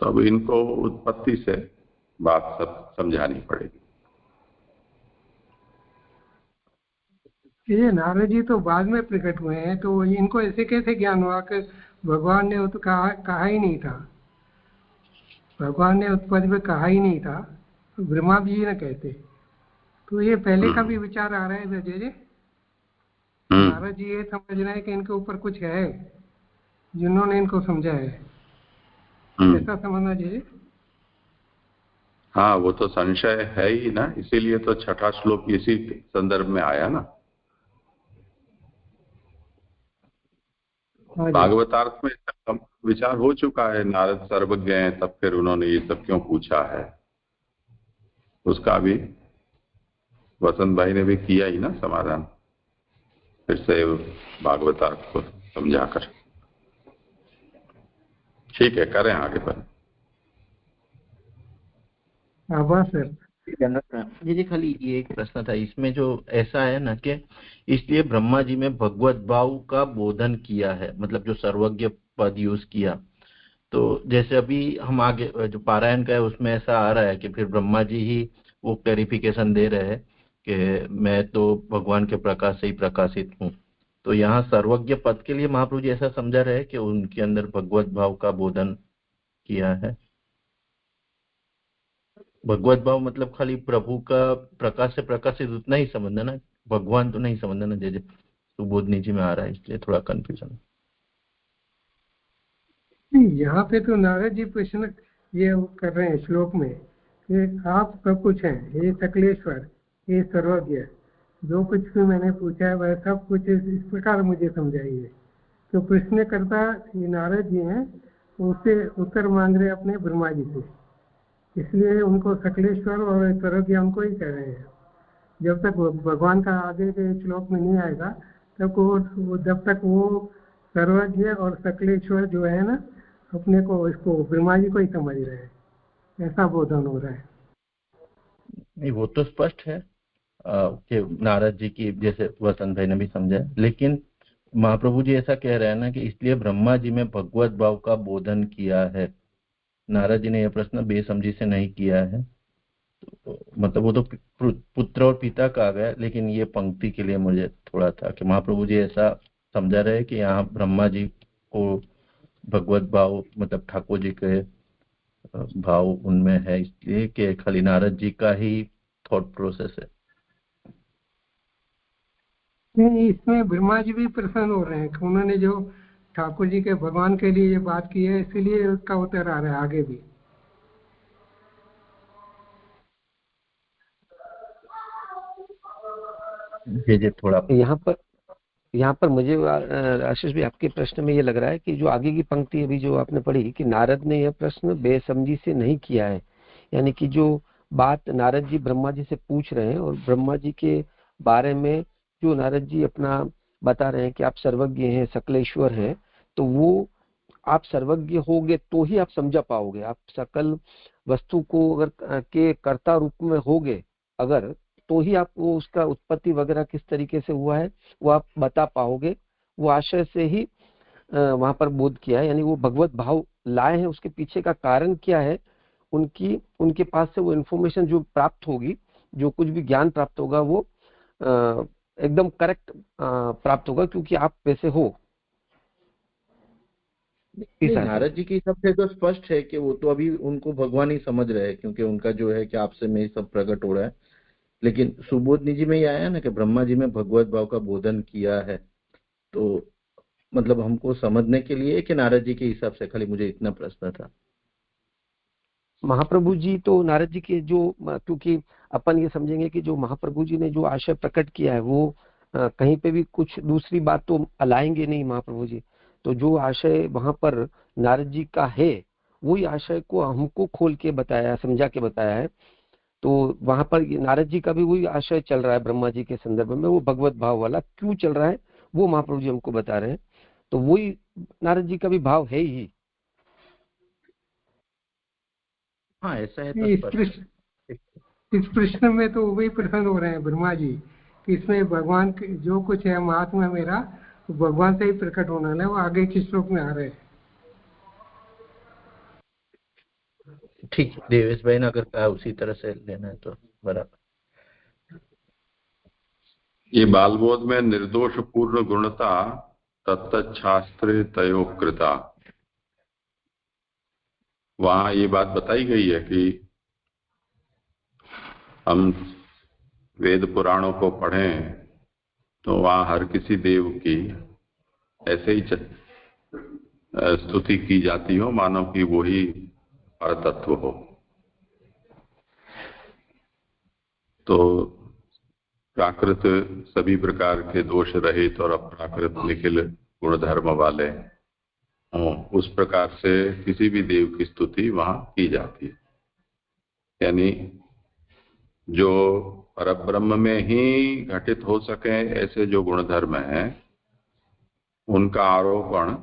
तो अब इनको उत्पत्ति से बात सब समझानी पड़ेगी। ये नारद जी तो बाद में प्रकट हुए हैं, तो इनको ऐसे कैसे ज्ञान हुआ कि भगवान ने तो कहा ही नहीं था, भगवान ने उत्पत्ति में कहा ही नहीं था, ब्रह्मा जी ने कहते। तो ये पहले का भी विचार आ रहा है अजय जी। नारद जी ये समझ रहे हैं कि इनके ऊपर कुछ है जिन्होंने इनको समझा है, ऐसा समझना चाहिए। हाँ, वो तो संशय है ही ना, इसीलिए तो छठा श्लोक इसी संदर्भ में आया ना। भागवतार्थ में विचार हो चुका है, नारद सर्वज्ञ हैं, तब फिर उन्होंने ये सब क्यों पूछा है, उसका भी वसंत भाई ने भी किया ही ना समाधान, फिर से भागवतार्थ को समझाकर। ठीक है, करें आगे पर। सर जी खाली ये एक प्रश्न था इसमें, जो ऐसा है ना कि इसलिए ब्रह्मा जी में भगवत भाव का बोधन किया है, मतलब जो सर्वज्ञ पद यूज किया। तो जैसे अभी हम आगे जो पारायण का है उसमें ऐसा आ रहा है कि फिर ब्रह्मा जी ही वो क्लैरिफिकेशन दे रहे हैं कि मैं तो भगवान के प्रकाश से ही प्रकाशित हूँ। तो यहाँ सर्वज्ञ पद के लिए महाप्रभु जी ऐसा समझा रहे हैं कि उनके अंदर भगवत भाव का बोधन किया है। भगवत भाव मतलब खाली प्रभु का प्रकाश से प्रकाशित उतना ही समझना ना, भगवान तो नहीं समझना ना, जैसे सुबोधनी जी में आ रहा है, इसलिए थोड़ा कंफ्यूजन। यहाँ पे तो नारद जी प्रश्न ये कर रहे हैं श्लोक में कि आप सब कुछ हैं, हे सकलेश्वर, हे सर्वज्ञ, जो कुछ भी मैंने पूछा है वह सब कुछ इस प्रकार मुझे समझाइए। तो प्रश्नकर्ता ये नारद जी हैं, उससे उत्तर मांग रहे अपने ब्रह्मा जी से, इसलिए उनको सकलेश्वर और सर्वज्ञ उनको ही कह रहे हैं। जब तक भगवान का आगे के श्लोक में नहीं आएगा जब तक वो सर्वज्ञ और सकलेश्वर जो है ना, अपने को इसको ब्रह्मा जी को ही समझ रहे हैं, ऐसा बोधन हो रहा है। नहीं, वो तो स्पष्ट है कि नारद जी की, जैसे वसंत भाई ने भी समझा, लेकिन महाप्रभु जी ऐसा कह रहे हैं ना कि इसलिए ब्रह्मा जी में भगवत भाव का बोधन किया है। नारद जी ने यह प्रश्न बेसमझी से नहीं किया है, तो मतलब वो तो पुत्र और पिता का आ गया, लेकिन ये पंक्ति के लिए मुझे थोड़ा था कि महाप्रभु जी ऐसा समझा रहे कि यहाँ ब्रह्मा जी को भगवत भाव मतलब ठाकुर जी के भाव उनमें है, इसलिए कि खाली नारद जी का ही थॉट प्रोसेस है। नहीं, इसमें ब्रह्मा जी भी प्रसन्न हो रहे हैं कि उन्होंने जो ठाकुर जी के भगवान के लिए ये बात की है, इसलिए उसका उत्तर आ रहा है आगे भी। ये थोड़ा यहाँ पर मुझे आशीष भी आपके प्रश्न में ये लग रहा है कि जो आगे की पंक्ति अभी जो आपने पढ़ी कि नारद ने यह प्रश्न बेसमझी से नहीं किया है, यानी कि जो बात नारद जी ब्रह्मा जी से पूछ रहे हैं और ब्रह्मा जी के बारे में जो नारद जी अपना बता रहे हैं कि आप सर्वज्ञ हैं, सकलेश्वर हैं, तो वो आप सर्वज्ञ होगे तो ही आप समझा पाओगे। आप सकल वस्तु को अगर के कर्ता रूप में होगे अगर, तो ही आप वो उसका उत्पत्ति वगैरह किस तरीके से हुआ है वो आप बता पाओगे। वो आशय से ही वहां पर बोध किया है, यानी वो भगवत भाव लाए हैं, उसके पीछे का कारण क्या है, उनके पास से वो इन्फॉर्मेशन जो प्राप्त होगी, जो कुछ भी ज्ञान प्राप्त होगा वो एकदम करेक्ट प्राप्त होगा, क्योंकि आप वैसे हो। नारद जी के हिसाब से तो स्पष्ट है कि वो तो अभी उनको भगवान ही समझ रहे हैं, क्योंकि उनका जो है कि आपसे में सब प्रकट हो रहा है। लेकिन सुबोधनी जी में ये आया ना कि ब्रह्मा जी में भगवत भाव का बोधन किया है, तो मतलब हमको समझने के लिए कि नारद जी के हिसाब से, खाली मुझे इतना प्रश्न था। महाप्रभु जी तो नारद जी के जो, क्योंकि अपन ये समझेंगे कि जो महाप्रभु जी ने जो आशय प्रकट किया है वो कहीं पे भी कुछ दूसरी बात तो अलाएंगे नहीं महाप्रभु जी। तो जो आशय वहां पर नारद जी का है वही आशय को हमको खोल के बताया, समझा के बताया है। तो वहां पर नारद जी का भी वही आशय चल रहा है ब्रह्मा जी के संदर्भ में, वो भगवत भाव वाला क्यों चल रहा है वो महाप्रभु जी हमको बता रहे हैं। तो वही नारद जी का भी भाव है ही। हाँ ऐसा है तो इस प्रश्न में तो वही प्रसन्न हो रहे हैं ब्रह्मा जी कि इसमें भगवान जो कुछ है महात्मा मेरा तो भगवान से ही प्रकट होना है, वो आगे के श्लोक में आ रहे हैं। ठीक है, देवेश भाई ने अगर कहा उसी तरह से लेना है तो बराबर। ये बालबोध में निर्दोष पूर्ण गुणता तत्तच्छास्त्रे तयोकृता, वहां ये बात बताई गई है कि हम वेद पुराणों को पढ़ें तो वहां हर किसी देव की ऐसे ही स्तुति की जाती हो मानो कि वो ही परतत्व हो। तो प्राकृत सभी प्रकार के दोष रहित और अप्राकृत निखिल गुणधर्म वाले हों, उस प्रकार से किसी भी देव की स्तुति वहां की जाती है। यानी जो परब्रह्म में ही घटित हो सके ऐसे जो गुणधर्म हैं उनका आरोपण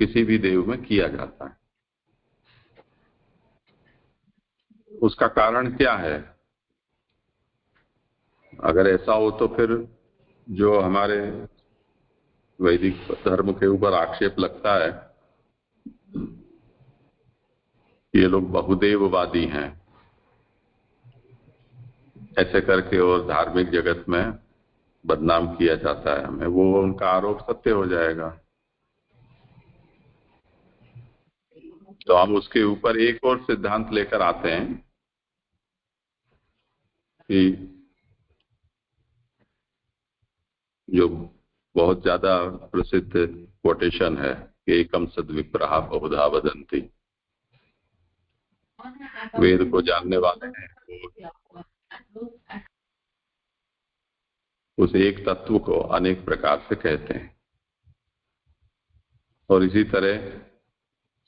किसी भी देव में किया जाता है। उसका कारण क्या है? अगर ऐसा हो तो फिर जो हमारे वैदिक धर्म के ऊपर आक्षेप लगता है ये लोग बहुदेववादी हैं, ऐसे करके और धार्मिक जगत में बदनाम किया जाता है हमें, वो उनका आरोप सत्य हो जाएगा। तो हम उसके ऊपर एक और सिद्धांत लेकर आते हैं कि जो बहुत ज्यादा प्रसिद्ध कोटेशन है कि एकम सद्विप्रहा बहुधा वदन्ति, वेद को जानने वाले हैं उस एक तत्व को अनेक प्रकार से कहते हैं। और इसी तरह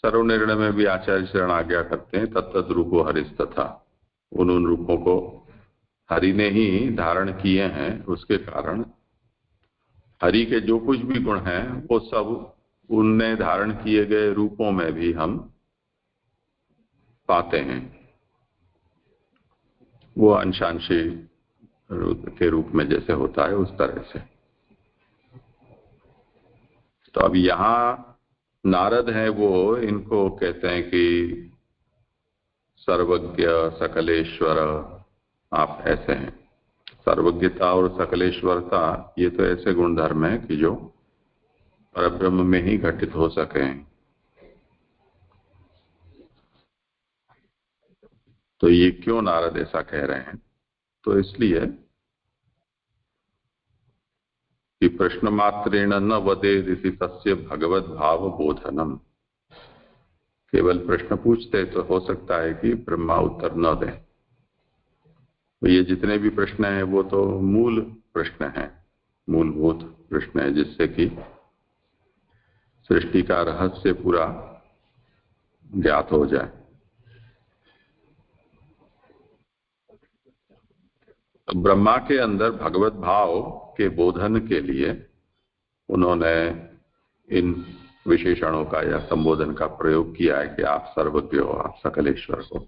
सर्वनिर्णय में भी आचार्य शरण आज्ञा करते हैं तत्तद रूपो हरिस्तथा, उन रूपों को हरि ने ही धारण किए हैं, उसके कारण हरि के जो कुछ भी गुण हैं वो सब उनने धारण किए गए रूपों में भी हम पाते हैं। वो अंशांशी के रूप में जैसे होता है उस तरह से। तो अब यहाँ नारद है वो इनको कहते हैं कि सर्वज्ञ सकलेश्वर, आप ऐसे हैं। सर्वज्ञता और सकलेश्वरता ये तो ऐसे गुणधर्म है कि जो परब्रह्म में ही घटित हो सके। तो ये क्यों नारद ऐसा कह रहे हैं? तो इसलिए कि प्रश्न मात्रेण न वदेदिति तस्य भगवत भाव बोधनम, केवल प्रश्न पूछते तो हो सकता है कि ब्रह्मा उत्तर न दें। तो ये जितने भी प्रश्न हैं वो तो मूल प्रश्न हैं, मूलभूत प्रश्न है जिससे कि सृष्टि का रहस्य पूरा ज्ञात हो जाए। तो ब्रह्मा के अंदर भगवत भाव के बोधन के लिए उन्होंने इन विशेषणों का या संबोधन का प्रयोग किया है कि आप सर्वज्ञ हो, आप सकलेश्वर हो।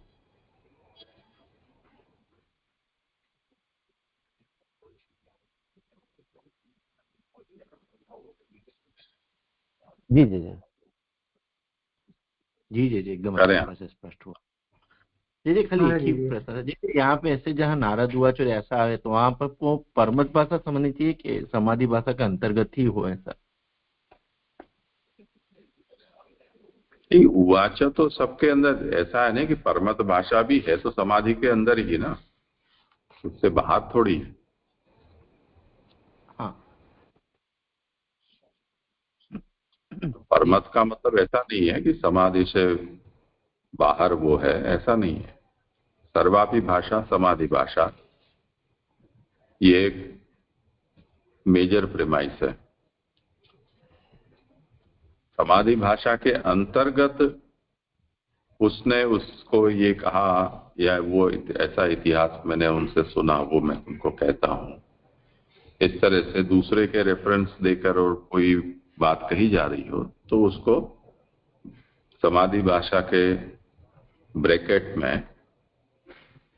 जी जी जी जी जी जी एकदम अच्छे से स्पष्ट हुआ। जी खाली एक ही प्रश्न है, जैसे यहाँ पे ऐसे जहाँ नारद हुआ जो ऐसा है तो वहां पर वो परमत भाषा समझनी चाहिए कि समाधि भाषा के अंतर्गत ही हो ऐसा? उवाच तो सबके अंदर ऐसा है ना कि परमत भाषा भी है तो समाधि के अंदर ही ना, उससे बाहर थोड़ी है। हाँ परमत का मतलब ऐसा नहीं है कि समाधि से बाहर वो है, ऐसा नहीं है। सर्वापि भाषा समाधि भाषा ये एक मेजर प्रेमाइस है। समाधि भाषा के अंतर्गत उसने उसको ये कहा या वो ऐसा इतिहास मैंने उनसे सुना वो मैं तुमको कहता हूँ, इस तरह से दूसरे के रेफरेंस देकर और कोई बात कही जा रही हो तो उसको समाधि भाषा के ब्रैकेट में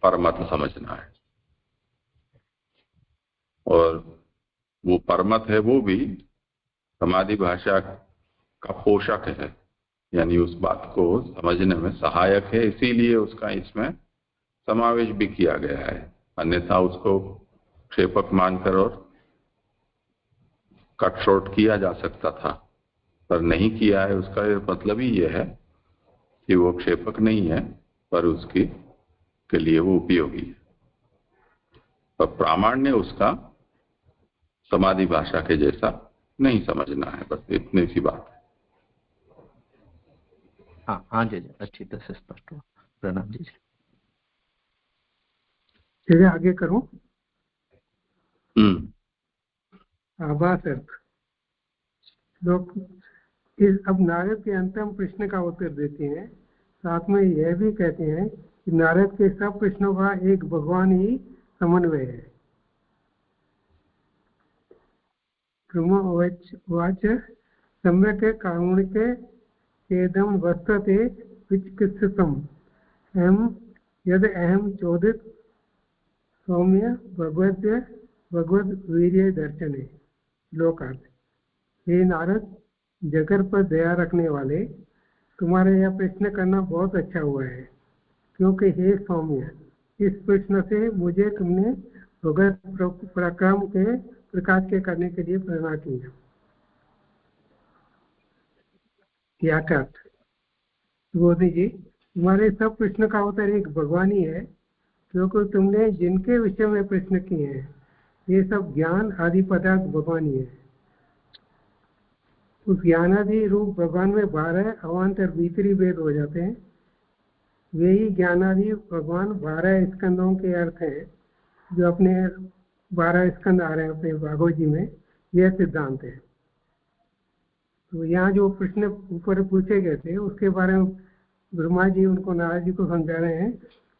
परमत समझना है। और वो परमत है वो भी समाधि भाषा का पोषक है, यानी उस बात को समझने में सहायक है, इसीलिए उसका इसमें समावेश भी किया गया है। अन्यथा उसको क्षेपक मानकर और कट शॉर्ट किया जा सकता था, पर नहीं किया है। उसका मतलब ही यह है कि वो क्षेपक नहीं है पर उसकी के लिए वो उपयोगी है, पर प्रामाण्य उसका समाधि भाषा के जैसा नहीं समझना है। बस इतनी सी बात है। हाँ हाँ जी, अच्छी तरह से स्पष्ट हुआ। प्रणाम जी। चलिए आगे करूं। आभास अर्थ लोग इस अब नारद के अंतिम प्रश्न का उत्तर देते हैं, साथ में यह भी कहते हैं कि नारद के सब प्रश्नों का एक भगवान ही समन्वय है। वाच सम्यक कारुणिके चेदम वर्तते विचिकित्सितम् अहम यद अहम चोदित सौम्य भगवद वीर्य दर्शने। श्लोकार्थ। हे नारद, जगत पर दया रखने वाले, तुम्हारा यह प्रश्न करना बहुत अच्छा हुआ है, क्योंकि हे सौम्य, इस प्रश्न से मुझे तुमने भगवत पराक्रम के प्रकाश के करने के लिए प्रेरणा की है। क्या अर्थ? बोधी जी, तुम्हारे सब प्रश्न का उत्तर एक भगवान ही है, क्योंकि तुमने जिनके विषय में प्रश्न किए हैं ये सब ज्ञान आदि पदार्थ भगवान ही है। उस ज्ञानादि रूप भगवान में 12 अवान्तर भीतरी भेद हो जाते हैं। वे ही ज्ञानादि भगवान 12 स्कंदों के अर्थ हैं, जो अपने 12 स्कंद आ रहे हैं अपने भागवत जी में, यह सिद्धांत है। तो यहाँ जो प्रश्न ऊपर पूछे गए थे उसके बारे में ब्रह्मा जी उनको नारद जी को समझा रहे हैं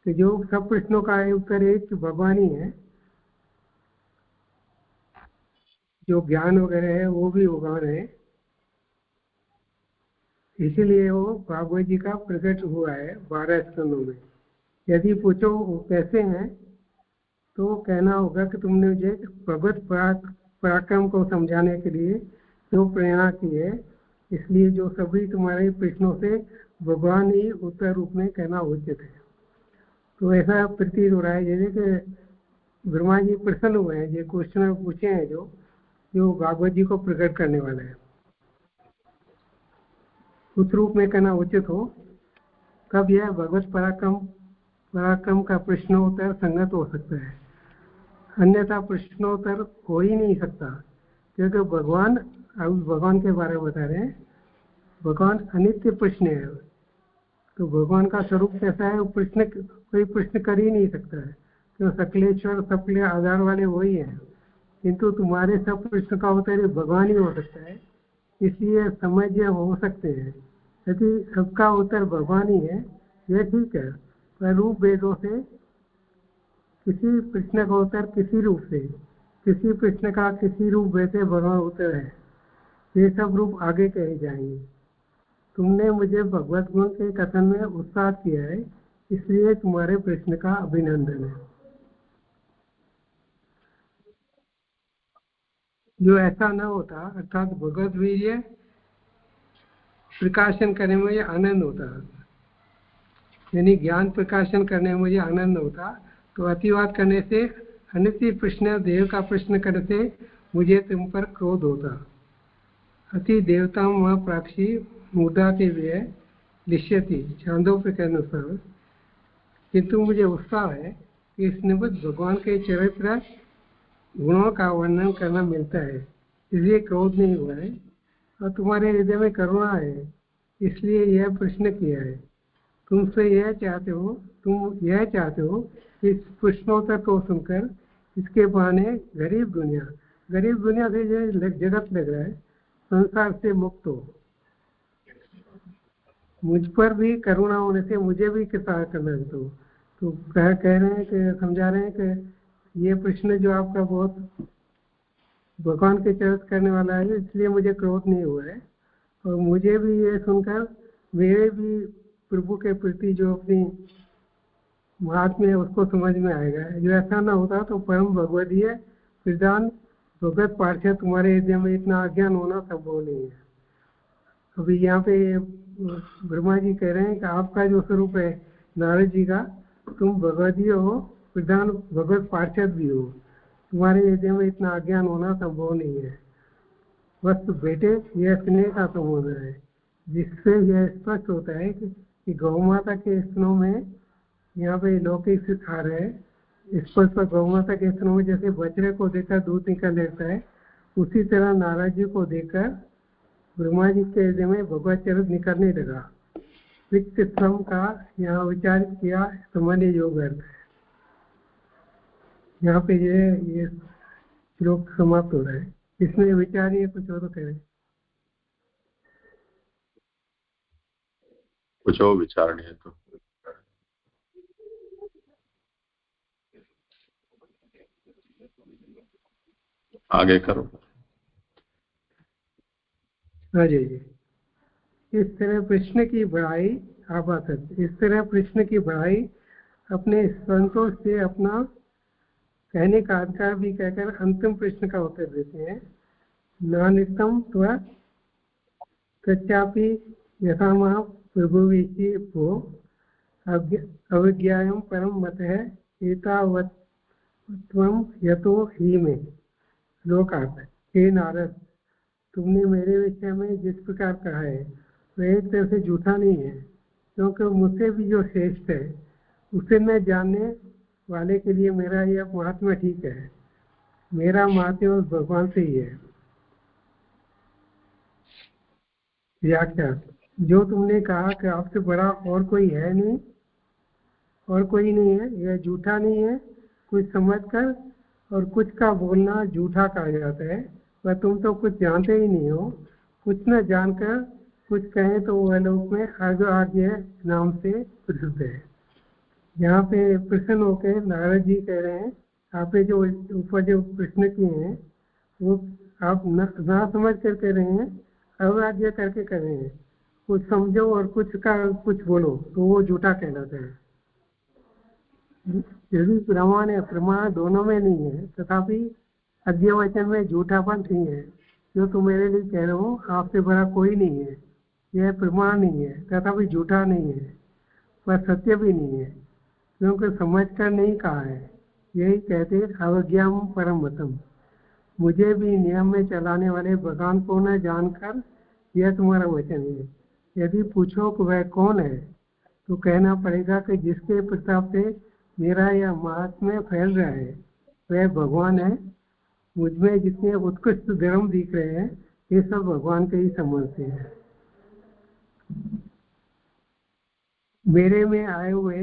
कि जो सब प्रश्नों का उत्तर एक भगवान ही है, जो ज्ञान वगैरह है वो भी भगवान है, इसीलिए वो भागवत जी का प्रकट हुआ है 12 स्कंदों में। यदि पूछो वो कैसे हैं तो कहना होगा कि तुमने मुझे भगवत पराक्रम को समझाने के लिए जो प्रेरणा की है, इसलिए जो सभी तुम्हारे प्रश्नों से भगवान ही उत्तर रूप में कहना उचित है। तो ऐसा प्रतीत हो रहा है जैसे कि ब्रह्मा जी प्रसन्न हुए हैं, जो क्वेश्चन पूछे हैं जो भागवत जी को प्रकट करने वाले हैं, उस रूप में कहना उचित हो, तब यह भगवत पराक्रम का प्रश्नोत्तर संगत हो सकता है। अन्यथा प्रश्नोत्तर हो ही नहीं सकता, क्योंकि भगवान के बारे में बता रहे हैं, भगवान अनित्य प्रश्न है। तो भगवान का स्वरूप कैसा है, वो कोई प्रश्न कर ही नहीं सकता है, तो सकलेश्वर सबके आधार वाले वही है। किंतु तुम्हारे सब प्रश्न का उत्तर भगवान ही हो सकता है, इसलिए समझ हो सकते हैं। यदि सबका उत्तर भगवान ही है यह ठीक है, पर रूप भेदों से किसी प्रश्न का उत्तर किसी रूप से, किसी प्रश्न का किसी रूप भेद से भगवान उत्तर है, ये सब रूप आगे कहे जाएंगे। तुमने मुझे भगवत गुण के कथन में उत्साह किया है, इसलिए तुम्हारे प्रश्न का अभिनंदन है। जो ऐसा न होता, अर्थात भगवत वीर्य प्रकाशन करने में मुझे आनंद होता, यानी ज्ञान प्रकाशन करने में मुझे आनंद होता, तो अतिवाद करने से, अनित्य प्रश्न देव का प्रश्न करने से मुझे तुम पर क्रोध होता। अति देवता वह प्राक्षी मुदाते हुए लिश्यति, छांदोग्य के अनुसार। किंतु मुझे उत्साह है कि इस निमित्त भगवान के चरित्र गुणों का वर्णन करना मिलता है, इसलिए क्रोध नहीं हुआ है, और तुम्हारे हृदय में करुणा है, इसलिए यह प्रश्न किया है। तुम यह चाहते हो कि इस प्रश्नोत्तर को सुनकर इसके बहाने गरीब दुनिया से जो जगत लग रहा है, संसार से मुक्त हो। मुझ पर भी करुणा होने से मुझे भी कृपा करना दो। तो कह रहे हैं कि समझा रहे हैं कि ये प्रश्न जो आपका बहुत भगवान के चरित्र करने वाला है, इसलिए मुझे क्रोध नहीं हुआ है। और मुझे भी ये सुनकर मेरे भी प्रभु के प्रति जो अपनी महात्म्य है उसको समझ में आएगा। जो ऐसा ना होता तो परम भगवदीय प्रधान भगवत पार्षद तुम्हारे हृदय में इतना अज्ञान होना संभव नहीं है। अभी यहाँ पे ब्रह्मा जी कह रहे हैं कि आपका जो स्वरूप है नारद जी का, तुम भगवदीय हो, प्रधान भगवत पार्षद भी हो, तुम्हारे हृदय में इतना अज्ञान होना संभव नहीं है। बस बेटे यह स्नेह का संबंध है, जिससे यह स्पष्ट होता है कि गौ माता के स्तनों में, यहाँ पे लौकिक सिखा रहे हैं स्पष्ट पर, गौ माता के स्तनों में जैसे बछड़े को देखकर दूध निकल लेता है, उसी तरह नारद जी को देखकर ब्रह्मा जी के हृदय में भगवत चरित्र निकलने लगा। रिक्त श्रम का यहाँ विचार किया सामान्य योग अर्थ है। यहाँ पे ये श्लोक समाप्त हो रहा है। इसमें विचार ये कुछ और करें, कुछ और विचार नहीं है तो आगे करो। हाँ जी। इस तरह प्रश्न की बढ़ाई आभासत, इस तरह प्रश्न की बढ़ाई अपने संतोष से अपना कहने का अधिकार भी कहकर अंतिम प्रश्न का उत्तर देते हैं। नानितम त्व तच्चापि यथामः प्रभुविषि भो अविज्ञायं परम मतः एतावत्त्वं यतो हि मे। श्लोकार्थ। हे नारद, तुमने मेरे विषय में जिस प्रकार कहा है वह एक तरह से झूठा नहीं है, क्योंकि मुझसे भी जो श्रेष्ठ है उसे मैं जानने वाले के लिए मेरा यह महात्मा ठीक है। मेरा महात्मा उस भगवान से ही है। व्याख्या। जो तुमने कहा कि आपसे बड़ा और कोई है नहीं, और कोई नहीं है, यह झूठा नहीं है। कुछ समझकर और कुछ का बोलना झूठा कहा जाता है, पर तुम तो कुछ जानते ही नहीं हो। कुछ न जानकर कुछ कहें तो वह लोग में आगे नाम से प्रसिद्ध है। यहाँ पे प्रश्न होकर नारद जी कह रहे हैं, आपने जो ऊपर जो प्रश्न किए हैं वो आप ना समझ कर कह रहे हैं, अवज्ञा करके कर रहे हैं। कुछ समझो और कुछ का कुछ बोलो तो वो झूठा कहलाता है। यदि प्रमाण है, प्रमाण दोनों में नहीं है, तथापि अध्यवचन में झूठापन नहीं है। जो तुम मेरे लिए कह रहे हो आपसे बड़ा कोई नहीं है, यह प्रमाण नहीं है, तथापि झूठा नहीं है, पर सत्य भी नहीं है, क्योंकि समझ कर नहीं कहा है। यही कहते अवज्ञाम परम मतम। मुझे भी नियम में चलाने वाले भगवान को न जानकर यह तुम्हारा वचन है। यदि पूछो कि वह कौन है तो कहना पड़ेगा कि जिसके प्रताप से मेरा यह महात्म्य फैल रहा है वह भगवान है। मुझमें जितने उत्कृष्ट धर्म दिख रहे हैं ये सब भगवान के ही संबंध से है। मेरे में आए हुए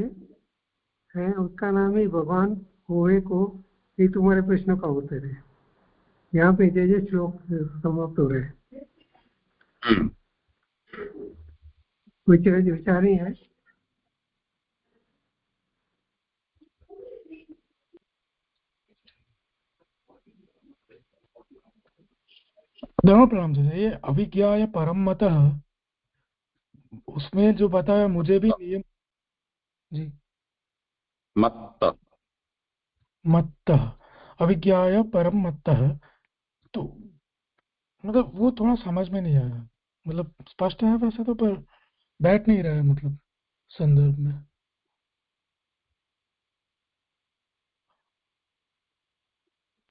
हैं उसका नाम ही भगवान हुए को, ये तुम्हारे प्रश्नों का उत्तर है। यहाँ पे जय श्लोक समाप्त हो रहे हैं। कुछ विचार ही है। दोनों प्रणाम जी। ये अविज्ञा या परम मतः, उसमें जो बताया मुझे भी नियम जी मत्तः अविज्ञाय परम मत्तः, तो मतलब वो थोड़ा समझ में नहीं आया। मतलब स्पष्ट है वैसे तो, पर बैठ नहीं रहा है मतलब संदर्भ में।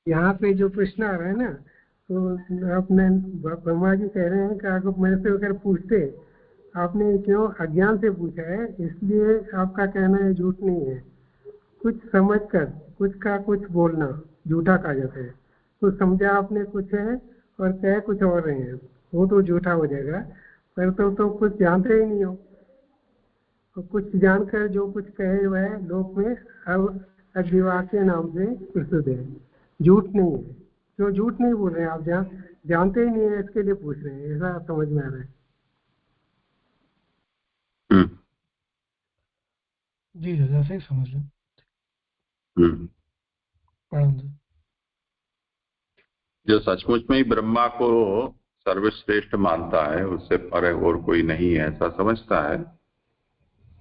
यहाँ पे जो प्रश्न आ रहा है ना, तो आपने ब्रह्मा जी कह रहे हैं कि अगर मेरे से अगर पूछते, आपने क्यों अज्ञान से पूछा है, इसलिए आपका कहना है झूठ नहीं है। कुछ समझकर कुछ का कुछ बोलना झूठा कहा जाता है। कुछ समझा आपने कुछ है और कह कुछ और रहे हैं, वो तो झूठा हो जाएगा। पर तो कुछ जानते ही नहीं हो, तो कुछ जानकर जो कुछ कहे वह लोक में अब अज्ञा के नाम से प्रसिद्ध है। झूठ नहीं है। जो झूठ नहीं बोल रहे हैं, आप जानते ही नहीं है, इसके लिए पूछ रहे हैं। ऐसा समझ में आ रहा है। जी जी, जैसे ही समझ लो। हम्म। प्रणाम जी। जो सचमुच में ही ब्रह्मा को सर्वश्रेष्ठ मानता है, उससे परे और कोई नहीं है ऐसा समझता है,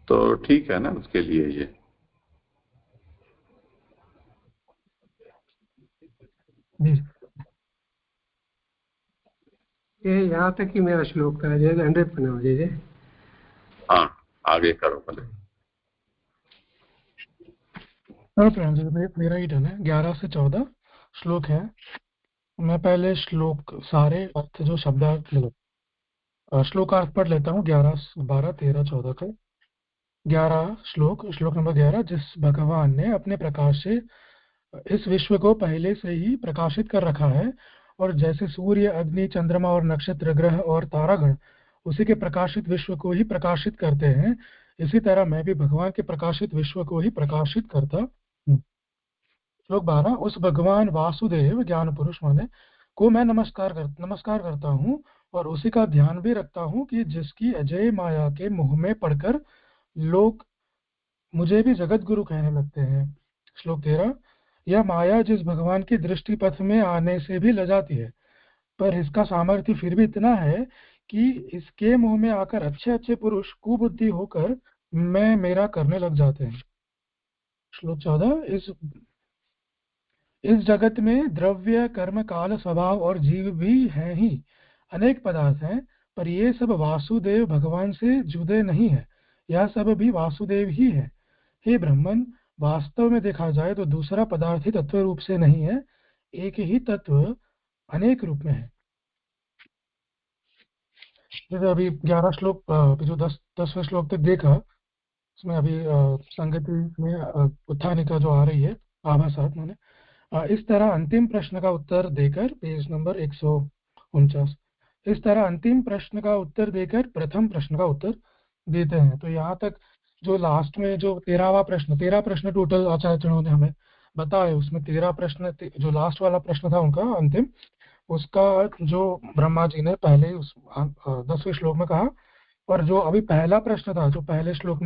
तो ठीक है ना उसके लिए ये। जी ये यहाँ तक ही मेरा श्लोक था जय 100 पढ़ना हो जय। हाँ, आगे करो भले। हाँ प्रणाम जी, मेरा ही टर्न है। 11 से 14 श्लोक है। मैं पहले श्लोक सारे अर्थ जो शब्दार्थ मतलब श्लोकार्थ पढ़ लेता हूँ। 11 12 13 14 का 11 श्लोक नंबर 11। जिस भगवान ने अपने प्रकाश से इस विश्व को पहले से ही प्रकाशित कर रखा है, और जैसे सूर्य, अग्नि, चंद्रमा और नक्षत्र, ग्रह और तारागण उसी के प्रकाशित विश्व को ही प्रकाशित करते हैं, इसी तरह मैं भी भगवान के प्रकाशित विश्व को ही प्रकाशित करता हूँ। श्लोक 12। उस भगवान वासुदेव ज्ञान पुरुष माने को मैं नमस्कार करता हूँ, और उसी का ध्यान भी रखता हूँ कि जिसकी अजय माया के मुंह में पड़कर लोग मुझे भी जगत गुरु कहने लगते हैं। श्लोक 13। यह माया जिस भगवान की दृष्टि पथ में आने से भी लजाती है, पर इसका सामर्थ्य फिर भी इतना है कि इसके मुंह में आकर अच्छे अच्छे पुरुष कुबुद्धि होकर मैं मेरा करने लग जाते हैं। श्लोक 14। इस जगत में द्रव्य, कर्म, काल, स्वभाव और जीव भी हैं ही। अनेक पदार्थ हैं, पर ये सब वासुदेव भगवान से जुदे नहीं है। यह सब भी वासुदेव ही है। हे ब्रह्मन, वास्तव में देखा जाए तो दूसरा पदार्थ ही तत्व रूप से नहीं है, एक ही तत्व अनेक रूप में है। जैसे अभी 11 श्लोक जो 10वें श्लोक तक देखा, उसमें अभी संगति में उत्थानिका जो आ रही है आभासात माने इस तरह अंतिम प्रश्न का उत्तर देकर, पेज नंबर 149। इस तरह अंतिम प्रश्न का उत्तर देकर प्रथम प्रश्न का उत्तर देते हैं। तो यहाँ तक जो लास्ट में जो 13 प्रश्न टोटल आचार्यों ने हमें बताए, उसमें 13 प्रश्न जो लास्ट वाला प्रश्न था उनका अंतिम, उसका जो ब्रह्मा जी ने पहले ही उस 10वें श्लोक में कहा, और जो अभी पहला प्रश्न था जो पहले श्लोक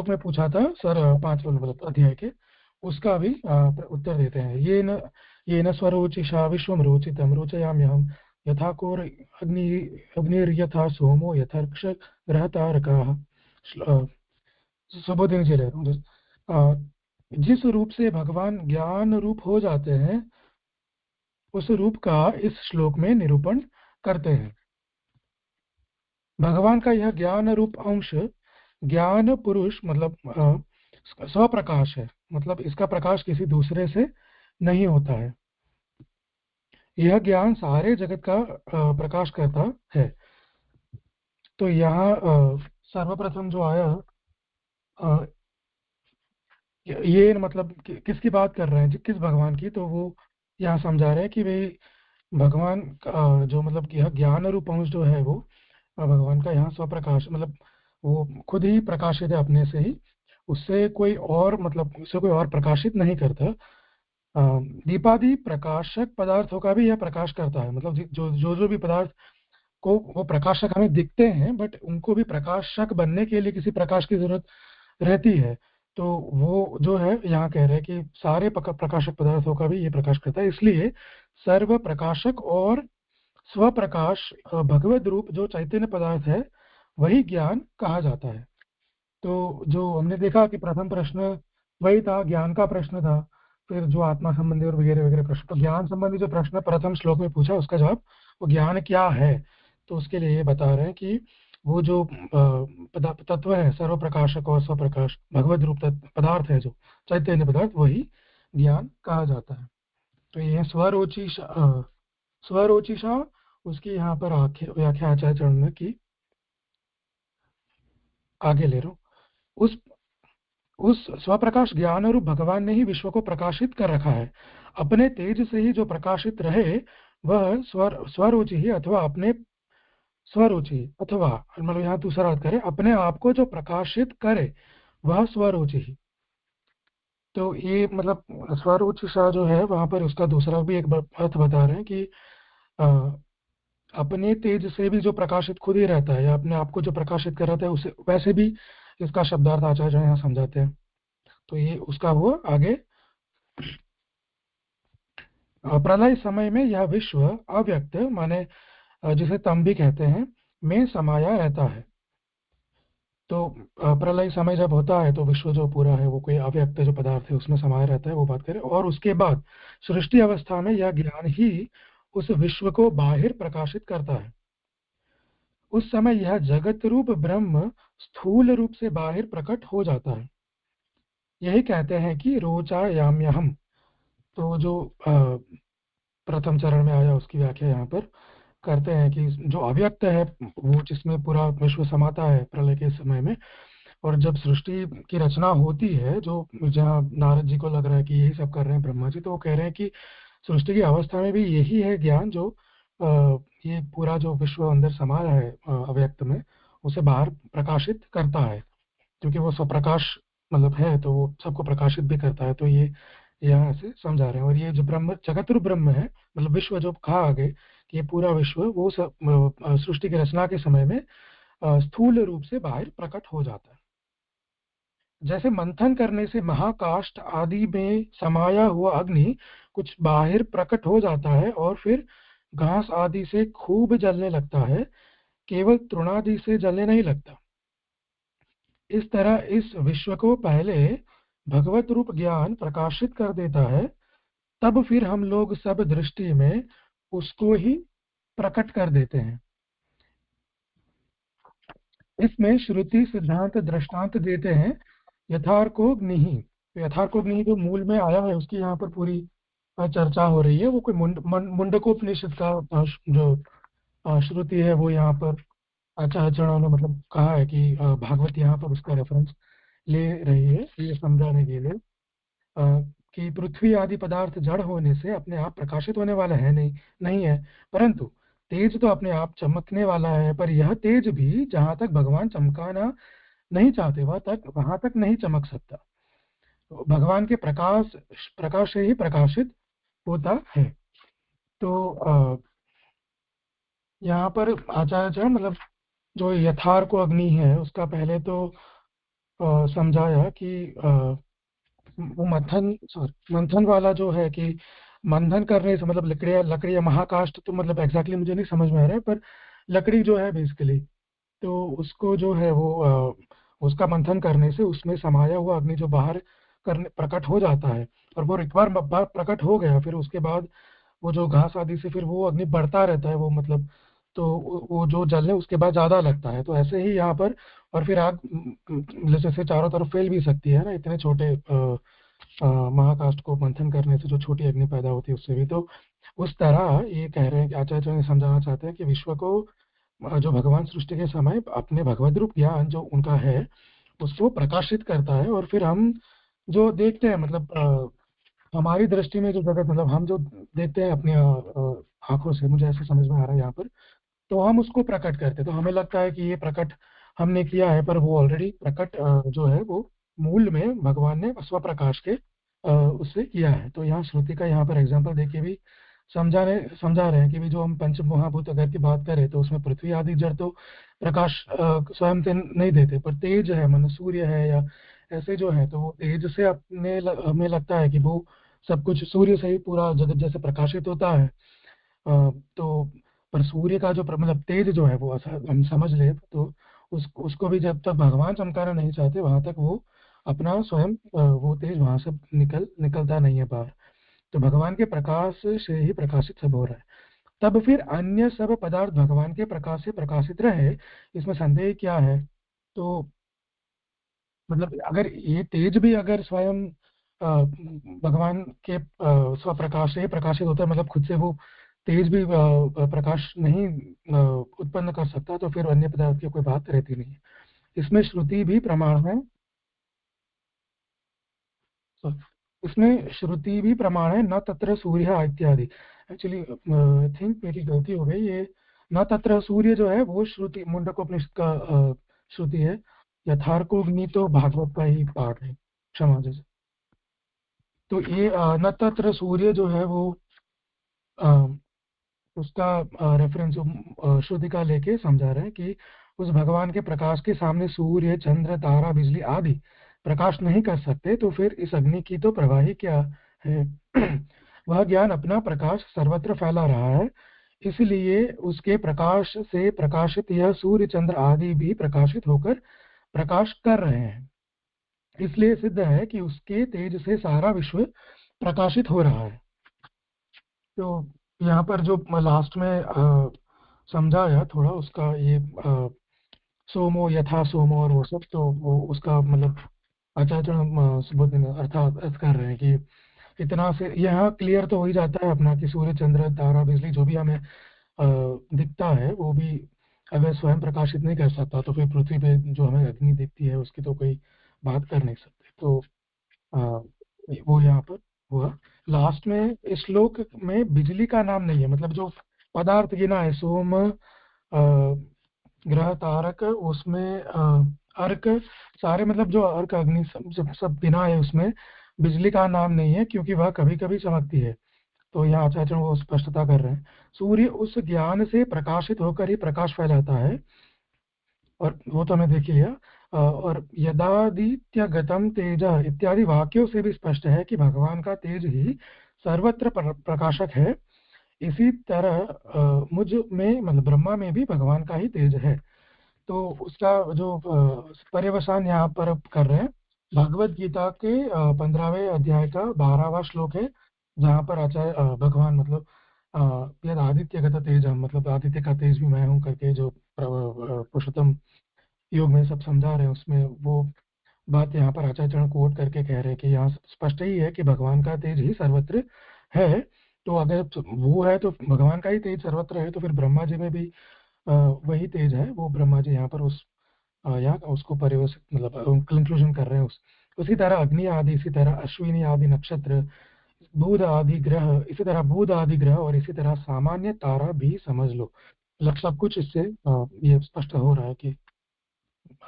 में पूछा था सर 5वें मतलब अध्याय के, उसका भी उत्तर देते हैं। ये न स्वरोचिषा विश्वमरोचितं रोचयाम्यहं यथा कोर अग्निर्यथा सोमो यथर्क्ष ग्रहतारकाः। सुबोधिनी जी ले रहा हूँ। जिस रूप से भगवान ज्ञान रूप हो जाते हैं, उस रूप का इस श्लोक में निरूपण करते हैं। भगवान का यह ज्ञान रूप अंश ज्ञान पुरुष मतलब स्वप्रकाश है, मतलब इसका प्रकाश किसी दूसरे से नहीं होता है। यह ज्ञान सारे जगत का प्रकाश करता है। तो यहाँ सर्वप्रथम जो आया ये मतलब किसकी बात कर रहे हैं, किस भगवान की, तो वो यहाँ समझा रहे हैं कि भाई भगवान जो मतलब यह ज्ञान रूप अंश जो है वो भगवान का यहाँ स्वप्रकाश मतलब वो खुद ही प्रकाशित है अपने से ही, उससे कोई और मतलब उससे कोई और प्रकाशित नहीं करता। दीपादि प्रकाशक पदार्थों का भी यह प्रकाश करता है, मतलब जो भी पदार्थ को वो प्रकाशक हमें दिखते हैं, बट उनको भी प्रकाशक बनने के लिए किसी प्रकाश की जरूरत रहती है। तो वो जो है यहाँ कह रहे हैं कि सारे प्रकाशक पदार्थों का भी ये प्रकाश करता है, इसलिए सर्व प्रकाशक और स्वप्रकाश भगवद रूप जो चैतन्य पदार्थ है वही ज्ञान कहा जाता है। तो जो हमने देखा कि प्रथम प्रश्न वही था, ज्ञान का प्रश्न था, फिर जो आत्मा संबंधी और वगैरह वगैरह प्रश्न, तो ज्ञान संबंधी जो प्रश्न प्रथम श्लोक में पूछा उसका जवाब वो ज्ञान क्या है, तो उसके लिए ये बता रहे हैं कि वो जो तत्व है सर्व प्रकाशक और स्वप्रकाश भगवद रूप पदार्थ है जो चैतन्य पदार्थ, वही ज्ञान कहा जाता है। तो ये स्वरोचिषा उसकी यहाँ पर व्याख्या आचार्य चरण में की, आगे ले रहा हूँ। उस स्वप्रकाश ज्ञान रूप भगवान ने ही विश्व को प्रकाशित कर रखा है। अपने तेज से ही जो प्रकाशित रहे वह स्वरुचि ही अथवा अपने स्वरुचि अथवा मतलब यहाँ दूसरा अर्थ करे अपने आप को जो प्रकाशित करे वह स्वरुचि ही। तो ये मतलब स्वरुचि सा जो है वहां पर उसका दूसरा भी एक अर्थ बता रहे हैं कि अपने तेज से भी जो प्रकाशित खुद ही रहता है, या अपने आप को जो प्रकाशित कर रहता है, उसे वैसे भी इसका शब्दार्थ आचार्य यहाँ समझाते हैं। तो ये उसका वो आगे प्रलय समय में यह विश्व अव्यक्त माने जिसे तम भी कहते हैं में समाया रहता है। तो प्रलय समय जब होता है तो विश्व जो पूरा है वो कोई अव्यक्त जो पदार्थ है उसमें समाया रहता है, वो बात करें। और उसके बाद सृष्टि अवस्था में यह ज्ञान ही उस विश्व को बाहर प्रकाशित करता है। उस समय यह जगत रूप ब्रह्म स्थूल रूप से बाहर प्रकट हो जाता है। यही कहते हैं कि रोचा याम्यहम। तो जो प्रथम चरण में आया उसकी व्याख्या यहाँ पर करते हैं कि जो अव्यक्त है वो जिसमें पूरा विश्व समाता है प्रलय के समय में, और जब सृष्टि की रचना होती है, जो जहाँ नारद जी को लग रहा है कि यही सब कर रहे हैं ब्रह्मा जी, तो वो कह रहे हैं कि सृष्टि की अवस्था में भी यही है ज्ञान जो ये पूरा जो विश्व अंदर समाया है अव्यक्त में, उसे बाहर प्रकाशित करता है, क्योंकि वो स्वप्रकाश मतलब है, तो वो सबको प्रकाशित भी करता है। तो ये यहाँ से समझा रहे हैं। और ये जो ब्रह्म जगत रूप ब्रह्म है, मतलब विश्व जो कहा आगे कि ये पूरा विश्व वो सब सृष्टि की रचना के समय में स्थूल रूप से बाहर प्रकट हो जाता है। जैसे मंथन करने से महाकाष्ठ आदि में समाया हुआ अग्नि कुछ बाहर प्रकट हो जाता है और फिर घास आदि से खूब जलने लगता है, केवल तृणादि से जलने नहीं लगता। इस तरह इस विश्व को पहले भगवत रूप ज्ञान प्रकाशित कर देता है, तब फिर हम लोग सब दृष्टि में उसको ही प्रकट कर देते हैं। इसमें श्रुति सिद्धांत दृष्टांत देते हैं यथार्कोग्नि। यथार्कोग्नि जो मूल में आया है उसकी यहाँ पर पूरी चर्चा हो रही है। वो कोई मुंडकोपनिषद का जो श्रुति है वो यहाँ पर आचार्यों ने मतलब कहा है कि भागवत यहाँ पर उसका रेफरेंस ले रही है ये समझाने के लिए कि पृथ्वी आदि पदार्थ जड़ होने से अपने आप प्रकाशित होने वाला है नहीं है, परंतु तेज तो अपने आप चमकने वाला है। पर यह तेज भी जहां तक भगवान चमकाना नहीं चाहते वहां तक नहीं चमक सकता। तो भगवान के प्रकाश से ही प्रकाशित होता है। तो यहाँ पर आचार्य मतलब जो यथार्को अग्नि है उसका पहले तो समझाया कि वो मंथन वाला जो है कि मंथन करने से मतलब लकड़ियाँ महाकाष्ठ, तो मतलब एग्जैक्टली मुझे नहीं समझ में आ रहा है, पर लकड़ी जो है बेसिकली, तो उसको जो है वो उसका मंथन करने से उसमें समाया हुआ अग्नि जो बाहर करने प्रकट हो जाता है। और वो एक बार प्रकट हो गया, फिर उसके बाद वो जो घास आदि से फिर वो अग्नि बढ़ता रहता है, वो मतलब तो वो जो जलने उसके बाद ज्यादा लगता है। तो ऐसे ही यहाँ पर और फिर आग जैसे चारों तरफ फैल भी सकती है ना, इतने छोटे महाकाष्ठ को मंथन करने से जो छोटी अग्नि पैदा होती है उससे भी। तो उस तरह ये कह रहे हैं कि आचार्य ने समझाना चाहते हैं कि विश्व को जो भगवान सृष्टि के समय अपने भगवत रूप ज्ञान जो उनका है उसको प्रकाशित करता है, और फिर हम जो देखते हैं मतलब हमारी दृष्टि में जो जगत मतलब हम जो देखते हैं अपनी आंखों से, मुझे ऐसे समझ में आ रहा है यहाँ पर, तो हम उसको प्रकट करते हैं। तो हमें लगता है कि ये प्रकट हमने किया है, पर वो ऑलरेडी प्रकट जो है वो मूल में भगवान ने स्वप्रकाश के उससे किया है। तो यहाँ श्रुति का यहाँ पर एग्जाम्पल देके भी समझा रहे हैं कि भी जो हम पंच महाभूत अगर की बात करें तो उसमें पृथ्वी आदि जड़ तो प्रकाश स्वयं से नहीं देते, पर तेज है मन सूर्य है या ऐसे जो है, तो वो तेज से हमें लगता है कि वो सब कुछ सूर्य से ही पूरा जगत जैसे प्रकाशित होता है। तो पर सूर्य का जो मतलब तेज जो है वो हम समझ ले तो उसको भी जब तक भगवान चमकाना नहीं चाहते वहां तक वो अपना स्वयं वो तेज वहां से निकलता नहीं है बाहर। तो भगवान के प्रकाश से ही प्रकाशित सब हो रहा है। तब फिर अन्य सब पदार्थ भगवान के प्रकाश से प्रकाशित रहे, इसमें संदेह क्या है? तो मतलब अगर ये तेज भी अगर स्वयं भगवान के स्वप्रकाश से ही प्रकाशित होता है, मतलब खुद से वो तेज भी प्रकाश नहीं उत्पन्न कर सकता, तो फिर अन्य पदार्थ की कोई बात रहती नहीं है। इसमें श्रुति भी प्रमाण है। इसमें श्रुति भी प्रमाण है, न तत्र सूर्य इत्यादि। एक्चुअली थिंक मेरी गलती हो गई, ये न तत्र सूर्य जो है वो श्रुति मुंडकोपनिषद का श्रुति है। यथार्कोग्नि तो भागवत का ही पाठ है, क्षमा जैसे। तो ये न तत्र सूर्य जो है वो उसका रेफरेंस श्रुति का लेके समझा रहे हैं कि उस भगवान के प्रकाश के सामने सूर्य, चंद्र, तारा, बिजली आदि प्रकाश नहीं कर सकते, तो फिर इस अग्नि की तो प्रवाह ही क्या है। वह ज्ञान अपना प्रकाश सर्वत्र फैला रहा है, इसलिए उसके प्रकाश से प्रकाशित यह सूर्य, चंद्र आदि भी प्रकाशित होकर प्रकाश कर रहे हैं। इसलिए सिद्ध है कि उसके तेज से सारा विश्व प्रकाशित हो रहा है। तो यहाँ पर जो लास्ट में समझाया थोड़ा उसका ये सोमो यथा सोमो और वो सब, तो वो उसका मतलब आचार्य सुबोध अर्थ कर रहे हैं कि इतना से यहाँ क्लियर तो हो ही जाता है अपना कि सूर्य, चंद्र, तारा, बिजली जो भी हमें दिखता है वो भी अगर स्वयं प्रकाशित नहीं कर सकता तो फिर पृथ्वी पे जो हमें अग्नि दिखती है उसकी तो कोई बात कर नहीं सकते। तो वो यहाँ पर हुआ। लास्ट में इस श्लोक में बिजली का नाम नहीं है, मतलब जो पदार्थ गिना है सोम, ग्रह, तारक, उसमें अर्क, सारे मतलब जो अर्क, अग्नि सब गिना है, उसमें बिजली का नाम नहीं है क्योंकि वह कभी कभी चमकती है। तो यहाँ आचार्य वो स्पष्टता कर रहे हैं। सूर्य उस ज्ञान से प्रकाशित होकर ही प्रकाश फैलाता है, और वो तो हमें देख ही लिया। और यदादित्य गतम तेज इत्यादि वाक्यों से भी स्पष्ट है कि भगवान का तेज ही सर्वत्र प्रकाशक है। इसी तरह मुझ में मतलब ब्रह्मा में भी भगवान का ही तेज है। तो उसका जो पर्यवसान यहाँ पर कर रहे हैं, भगवत गीता के 15वें अध्याय का 12वां श्लोक है, जहाँ पर आचार्य भगवान मतलब यद आदित्य गत तेज, मतलब आदित्य का तेज भी मैं हूँ करके जो पुरुषोत्तम योग में सब समझा रहे हैं, उसमें वो बात यहाँ पर आचार्य चरण कोट करके कह रहे हैं कि यहाँ स्पष्ट ही है कि भगवान का तेज ही सर्वत्र है। तो अगर वो है तो भगवान का ही तेज सर्वत्र है, तो फिर ब्रह्मा जी में भी वही तेज है। वो ब्रह्मा जी यहाँ पर उस यहाँ उसको परिवर्तित मतलब कंक्लूजन कर रहे हैं। उसी तरह अग्नि आदि, इसी तरह अश्विनी आदि नक्षत्र, बुध आदि ग्रह, इसी तरह बुध आदि ग्रह, और इसी तरह सामान्य तारा भी समझ लो। मतलब सब कुछ इससे ये स्पष्ट हो रहा है कि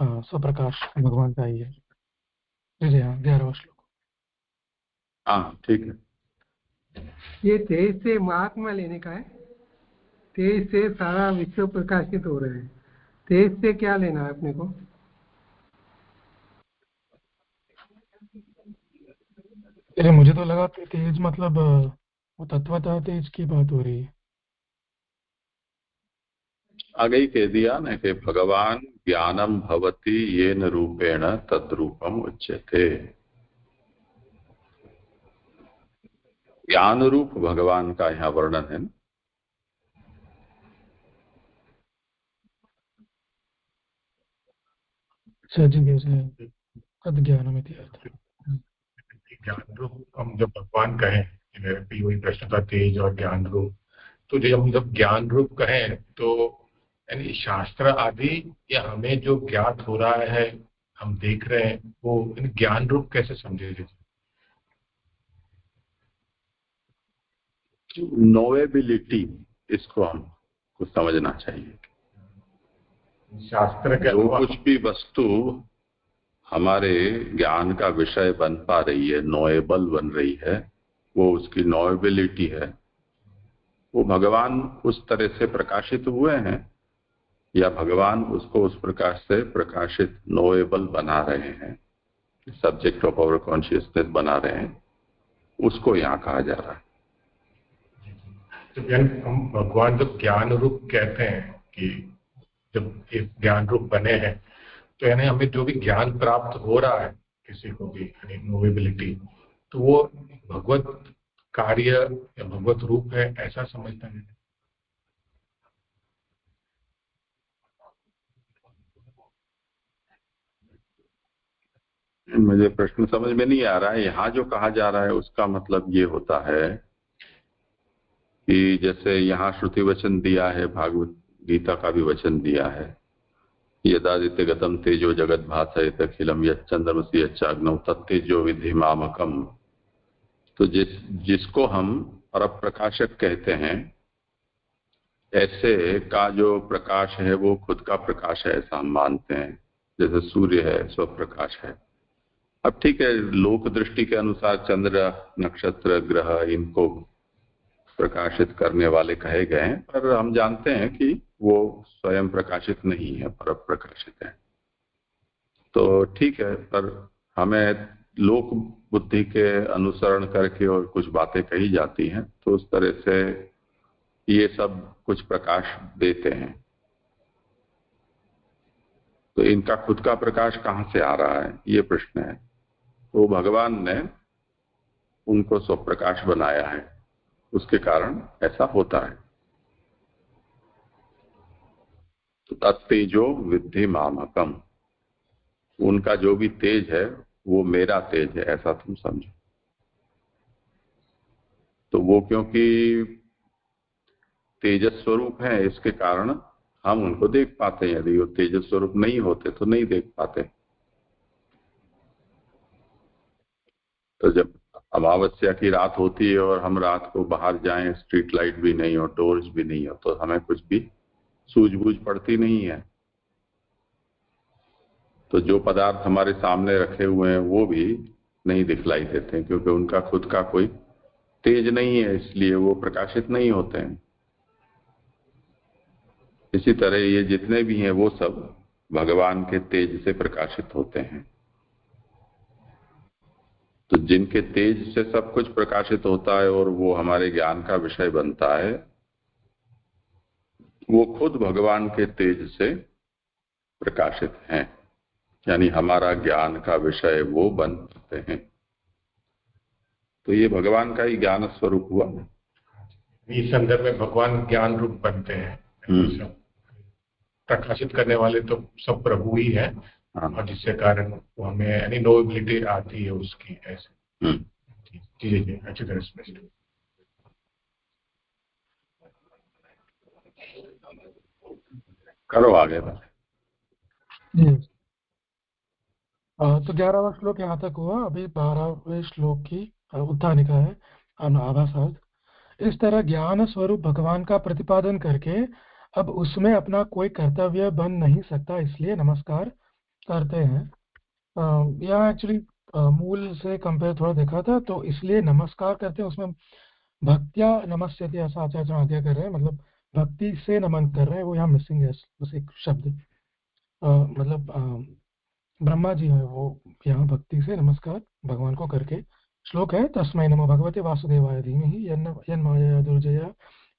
स्वप्रकाश भगवान का ही है। जी हाँ, 11वां श्लोक। हाँ ठीक है। ये तेज से महात्मा लेने का है, तेज से सारा विश्व प्रकाशित हो रहा है, तेज से क्या लेना है अपने को? अरे मुझे तो लगा तेज मतलब वो तत्वतः तेज की बात हो रही है। आगे ही कह दिया ना कि भगवान ज्ञानम भवति येन रूपेण तद्रूपम उच्यते। ज्ञान रूप भगवान का यहाँ वर्णन है। अच्छा जी, तद ज्ञानमिति अर्थ। ज्ञान रूप हम जब भगवान कहें, भी वही प्रश्न था तेज और ज्ञान रूप, तो जब ज्ञान रूप कहें तो यानी शास्त्र आदि या हमें जो ज्ञात हो रहा है, हम देख रहे हैं, वो ज्ञान रूप कैसे समझे? नोएबिलिटी, इसको हमको समझना चाहिए। शास्त्र के जो कुछ भी वस्तु हमारे ज्ञान का विषय बन पा रही है, नोएबल बन रही है, वो उसकी नोएबिलिटी है। वो भगवान उस तरह से प्रकाशित हुए हैं या भगवान उसको उस प्रकाश से प्रकाशित नोएबल बना रहे हैं, सब्जेक्ट ऑफ आवर कॉन्शियसनेस बना रहे हैं, उसको यहाँ कहा जा रहा है। तो हम भगवान जब ज्ञान रूप कहते हैं कि जब एक ज्ञान रूप बने हैं, तो यानी हमें जो भी ज्ञान प्राप्त हो रहा है किसी को भी, यानी नोवेबिलिटी, तो वो भगवत कार्य या भगवत रूप है, ऐसा समझता है। मुझे प्रश्न समझ में नहीं आ रहा है। यहाँ जो कहा जा रहा है उसका मतलब ये होता है कि जैसे यहाँ श्रुति वचन दिया है, भागवत गीता का भी वचन दिया है, यदादित्य गतम तेजो जगत भासयत अखिलम यच्चंद्रमसि यच्चाग्नौ तत्तेजो विधि मामकम। तो जिसको हम परप्रकाशक कहते हैं, ऐसे का जो प्रकाश है वो खुद का प्रकाश है ऐसा हम मानते हैं। जैसे सूर्य है, स्वप्रकाश है। अब ठीक है, लोक दृष्टि के अनुसार चंद्र, नक्षत्र, ग्रह, इनको प्रकाशित करने वाले कहे गए हैं, पर हम जानते हैं कि वो स्वयं प्रकाशित नहीं है, पर प्रकाशित है। तो ठीक है, पर हमें लोक बुद्धि के अनुसरण करके और कुछ बातें कही जाती हैं, तो उस तरह से ये सब कुछ प्रकाश देते हैं। तो इनका खुद का प्रकाश कहाँ से आ रहा है, ये प्रश्न है। तो भगवान ने उनको स्वप्रकाश बनाया है, उसके कारण ऐसा होता है। तो तत्तेजो विद्धि मामकम, उनका जो भी तेज है वो मेरा तेज है, ऐसा तुम समझो। तो वो क्योंकि तेजस स्वरूप है, इसके कारण हम उनको देख पाते हैं। यदि वो तेजस स्वरूप नहीं होते तो नहीं देख पाते। तो जब अमावस्या की रात होती है और हम रात को बाहर जाएं, स्ट्रीट लाइट भी नहीं हो, टॉर्च भी नहीं हो, तो हमें कुछ भी सूझबूझ पड़ती नहीं है। तो जो पदार्थ हमारे सामने रखे हुए हैं वो भी नहीं दिखलाई देते हैं, क्योंकि उनका खुद का कोई तेज नहीं है, इसलिए वो प्रकाशित नहीं होते हैं। इसी तरह ये जितने भी हैं वो सब भगवान के तेज से प्रकाशित होते हैं। तो जिनके तेज से सब कुछ प्रकाशित होता है और वो हमारे ज्ञान का विषय बनता है, वो खुद भगवान के तेज से प्रकाशित हैं, यानी हमारा ज्ञान का विषय वो बन पाते हैं। तो ये भगवान का ही ज्ञान स्वरूप हुआ। इस संदर्भ में भगवान ज्ञान रूप बनते हैं। सब प्रकाशित करने वाले तो सब प्रभु ही है, और जिससे कारण वो हमें यानी नोबिलिटी आती है उसकी। ऐसे जी जी अच्छी तरह स्पष्ट। करो आगे बात। तो 11वां श्लोक यहाँ तक हुआ। अभी 12वें श्लोक की उत्थानिका है आभासार्थ। इस तरह ज्ञान स्वरूप भगवान का प्रतिपादन करके अब उसमें अपना कोई कर्तव्य बन नहीं सकता, इसलिए नमस्कार करते हैं। यहाँ एक्चुअली मूल से कंपेयर थोड़ा देखा था, तो इसलिए नमस्कार करते हैं, उसमें भक्त्या नमस्यते ऐसा आचार्य आज्ञा कर रहे हैं, मतलब भक्ति से नमन कर रहे हैं, वो यहाँ मिसिंग है बस एक शब्द। मतलब ब्रह्मा जी है वो यहाँ भक्ति से नमस्कार भगवान को करके। श्लोक है तस्मै नमो भगवते वासुदेवाय धीमहि यन्माया दुर्जया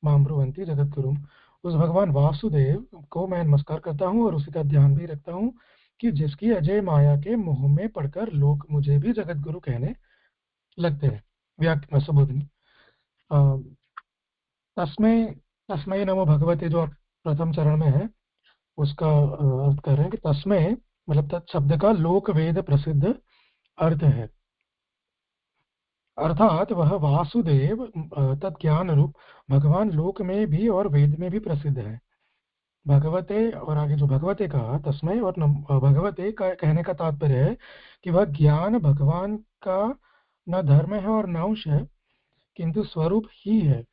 मां ब्रुवन्ति जगद्गुरुम। उस भगवान वासुदेव को मैं नमस्कार करता हूँ और उसी का ध्यान भी रखता हूँ कि जिसकी अजय माया के मोह में पड़कर लोग मुझे भी जगतगुरु कहने लगते हैं। व्याख्या सुबोधनी। तस्मै नमो भगवते जो प्रथम चरण में है उसका अर्थ कर रहे हैं कि तस्मै मतलब तत् शब्द का लोक वेद प्रसिद्ध अर्थ है, अर्थात वह वासुदेव तत्ज्ञान रूप भगवान लोक में भी और वेद में भी प्रसिद्ध है। भगवते और आगे जो भगवते कहा तस्मै और भगवते का कहने का तात्पर्य है कि वह ज्ञान भगवान का न धर्म है और न अंश है, किंतु स्वरूप ही है।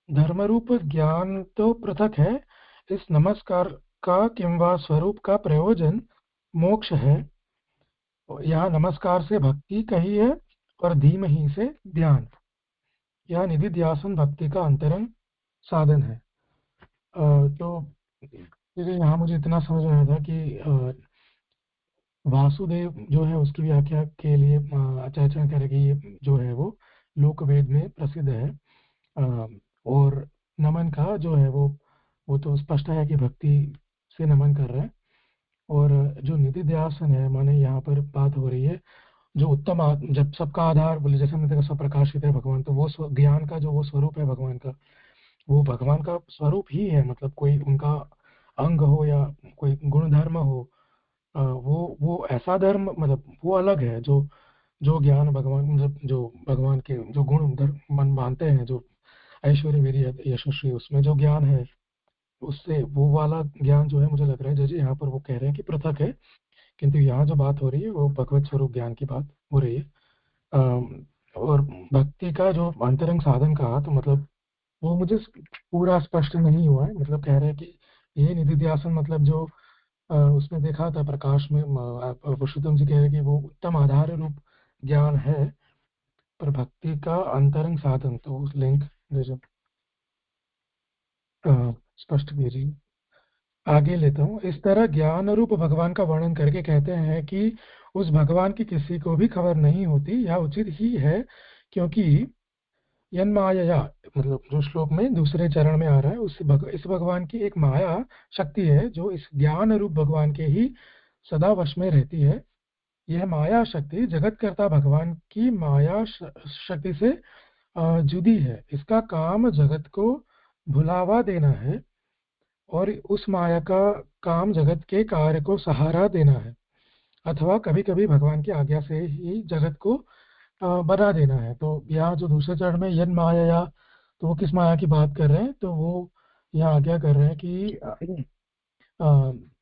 धर्म रूप ज्ञान तो पृथक है। इस नमस्कार का किंवा स्वरूप का प्रयोजन मोक्ष है। यहाँ नमस्कार से भक्ति कही है और धीमहि से ध्यान। यह निधि ध्यासन भक्ति का अंतरंग साधन है। तो यहाँ मुझे इतना समझ में आया था कि वासुदेव जो है उसकी व्याख्या के लिए आचार्य कह रहे कि ये जो है वो लोक वेद में प्रसिद्ध है। और नमन का जो है वो तो स्पष्ट है कि भक्ति से नमन कर रहे हैं। और जो निधि ध्यासन है, माने यहाँ पर बात हो रही है जो उत्तम जब सबका आधार बोले, जैसे हमने देखा स्वप्रकाशित है भगवान, तो वो ज्ञान का जो वो स्वरूप है भगवान का, वो भगवान का स्वरूप ही है। मतलब कोई उनका अंग हो या कोई गुण धर्म हो, वो ऐसा धर्म मतलब वो अलग है जो जो ज्ञान भगवान मतलब जो भगवान के जो गुण धर्म मन मानते हैं, जो ऐश्वर्य वीर्य यशस्वी उसमें जो ज्ञान है, उससे वो वाला ज्ञान जो है मुझे लग रहा है जैसे यहाँ पर वो कह रहे हैं कि पृथक है, किंतु यहाँ जो बात हो रही है वो भगवत स्वरूप ज्ञान की बात हो रही है। और भक्ति का जो अंतरंग साधन कहा तो मतलब वो मुझे पूरा स्पष्ट नहीं हुआ है। मतलब कह रहे हैं कि ये निधि ध्यासन मतलब जो उसमें देखा था प्रकाश में पुरुषोत्तम जी कह रहे हैं कि वो उत्तम आधार रूप ज्ञान है, पर भक्ति का अंतरंग साधन, तो उस लिंक जैसे स्पष्ट कीजिए। आगे लेता हूँ। इस तरह ज्ञान रूप भगवान का वर्णन करके कहते हैं कि उस भगवान की किसी को भी खबर नहीं होती। यह उचित ही है, क्योंकि यन माया, मतलब जो श्लोक में दूसरे चरण में आ रहा है, इस भगवान की एक माया शक्ति है जो इस ज्ञान रूप भगवान के ही सदा वश में रहती है। यह माया शक्ति जगतकर्ता भगवान की माया शक्ति से जुदी है। इसका काम जगत को भुलावा देना है और उस माया का काम जगत के कार्य को सहारा देना है, अथवा कभी कभी भगवान की आज्ञा से ही जगत को बना देना है। तो यहाँ जो दूसरे चरण में यन माया, तो वो किस माया की बात कर रहे हैं? तो वो यहाँ आज्ञा कर रहे हैं कि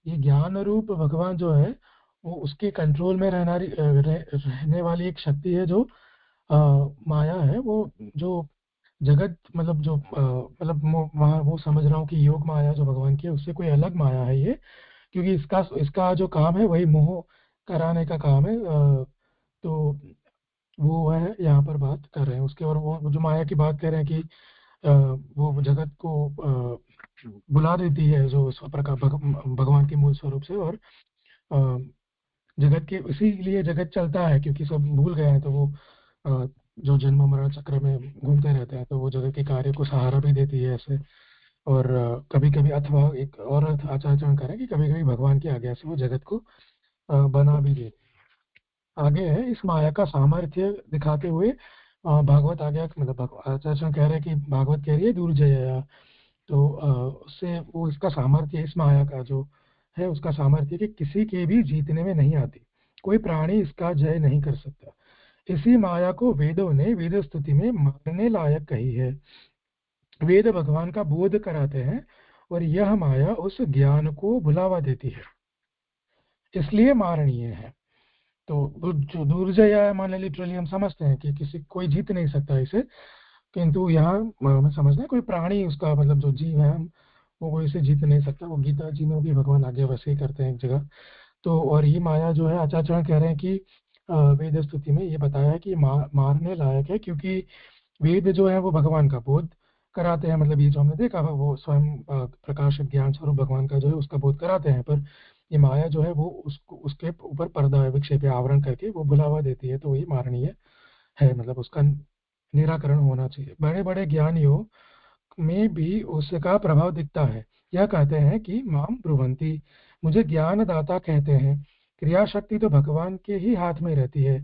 ये ज्ञान रूप भगवान जो है वो उसके कंट्रोल में रहने वाली एक शक्ति है जो माया है। वो जो जगत मतलब जो मतलब वहाँ वो समझ रहा हूँ कि योग माया जो भगवान की है उससे कोई अलग माया है ये, क्योंकि इसका जो काम है वही मोह कराने का काम है। तो वो है यहाँ पर बात कर रहे हैं उसके। और वो जो माया की बात कर रहे हैं कि वो जगत को बुला देती है जो इस प्रकार भगवान के मूल स्वरूप से, और जगत के इसीलिए जगत चलता है क्योंकि सब भूल गए हैं। तो वो जो जन्म मरण चक्र में घूमते रहते हैं, तो वो जगत के कार्य को सहारा भी देती है ऐसे। और कभी कभी अथवा एक और आचार्य करें कि कभी कभी भगवान की आज्ञा से वो जगत को बना भी देती है। आगे है इस माया का सामर्थ्य दिखाते हुए भागवत आज्ञा, मतलब आचार्य कह रहे हैं कि भागवत कह रही है दुर्जया। तो उससे वो इसका सामर्थ्य, इस माया का जो है उसका सामर्थ्य कि किसी के भी जीतने में नहीं आती, कोई प्राणी इसका जय नहीं कर सकता। इसी माया को वेदों ने वेद स्तुति में मारने लायक कही है। वेद भगवान का बोध कराते हैं और यह माया उस ज्ञान को भुलावा देती है, इसलिए मारणीय है। तो जो दुर्जय है, मान लिटरली हम समझते हैं कि किसी कोई जीत नहीं सकता इसे, किंतु यहाँ हमें समझना है कोई प्राणी उसका मतलब जो जीव है वो कोई इसे जीत नहीं सकता। वो गीता जी में भी भगवान आगे वैसे ही करते हैं एक जगह। तो और ये माया जो है आचार्य कह रहे हैं कि वेद स्तुति में ये बताया है कि मारने लायक है, क्योंकि वेद जो है वो भगवान का बोध कराते हैं। मतलब ये जो हमने देखा वो स्वयं प्रकाश ज्ञान स्वरूप भगवान का जो है उसका बोध कराते हैं, पर ये माया जो है वो उसके ऊपर पर्दा विक्षेप आवरण करके वो भुलावा देती है। तो ये मारणीय है, मतलब उसका निराकरण होना चाहिए। बड़े बड़े ज्ञानियों में भी उसका प्रभाव दिखता है। यह कहते हैं कि माम ब्रुवंती, मुझे ज्ञानदाता कहते हैं। क्रिया शक्ति तो भगवान के ही हाथ में रहती है,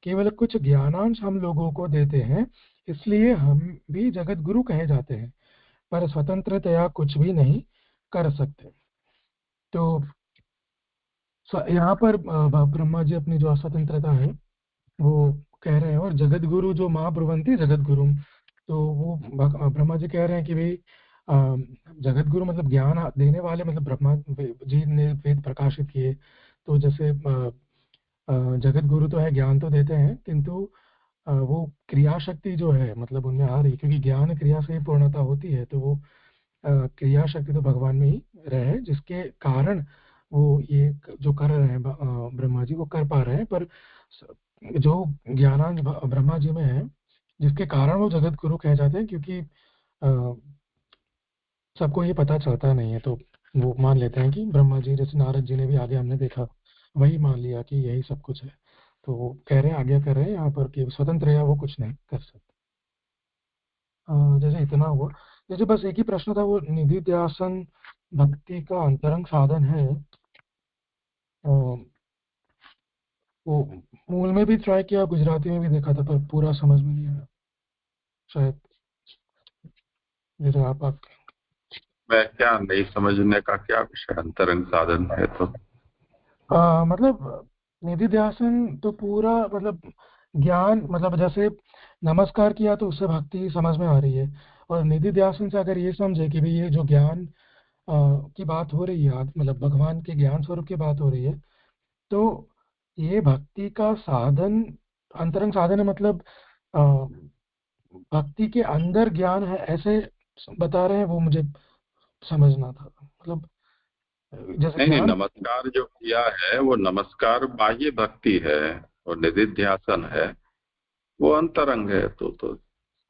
केवल कुछ ज्ञानांश हम लोगों को देते हैं, इसलिए हम भी जगत गुरु कहे जाते हैं, पर स्वतंत्रतया कुछ भी नहीं कर सकते। तो यहाँ पर ब्रह्मा जी अपनी जो स्वतंत्रता है वो कह रहे हैं, और जगत गुरु जो माँ ब्रुवंती जगत गुरु, तो वो ब्रह्मा जी कह रहे हैं कि भाई जगत गुरु मतलब ज्ञान देने वाले, मतलब ब्रह्मा जी ने वेद प्रकाशित किए। तो जैसे जगत गुरु तो है, ज्ञान तो देते हैं, किंतु वो क्रिया शक्ति जो है मतलब उनमें आ रही, क्योंकि ज्ञान क्रिया से ही पूर्णता होती है। तो वो क्रिया शक्ति तो भगवान में ही रहे, जिसके कारण वो ये जो कर रहे हैं ब्रह्मा जी वो कर पा रहे हैं। पर जो ज्ञानांश ब्रह्मा जी में है जिसके कारण वो जगत गुरु कहे जाते हैं, क्योंकि सबको ये पता चलता नहीं है। तो वो मान लेते हैं कि ब्रह्मा जी, जैसे नारद जी ने भी आगे हमने देखा वही मान लिया कि यही सब कुछ है। तो वो कह रहे हैं, आज्ञा कर रहे हैं यहाँ पर कि स्वतंत्र या वो कुछ नहीं कर सकते। जैसे इतना हुआ। जैसे बस एक ही प्रश्न था, वो निधिध्यासन भक्ति का अंतरंग साधन है, वो मूल में भी ट्राई किया, गुजराती में भी देखा था, पर पूरा समझ में नहीं आया शायद। जैसे आप मैं क्या नहीं समझने का क्या विषय अंतरंग साधन है? तो मतलब निधिध्यासन तो पूरा मतलब ज्ञान, मतलब जैसे नमस्कार किया तो उससे भक्ति समझ में आ रही है, और निधिध्यासन से अगर ये समझे कि भाई ये जो ज्ञान की बात हो रही है, मतलब भगवान के ज्ञान स्वरूप की बात हो रही है, तो ये भक्ति का साधन, अंतरंग साधन है। मतलब भक्ति के अंदर ज्ञान है ऐसे बता रहे हैं, वो मुझे समझना था। मतलब जैसे नहीं, नमस्कार जो किया है वो नमस्कार बाह्य भक्ति है, और निधिध्यासन है वो अंतरंग है। तो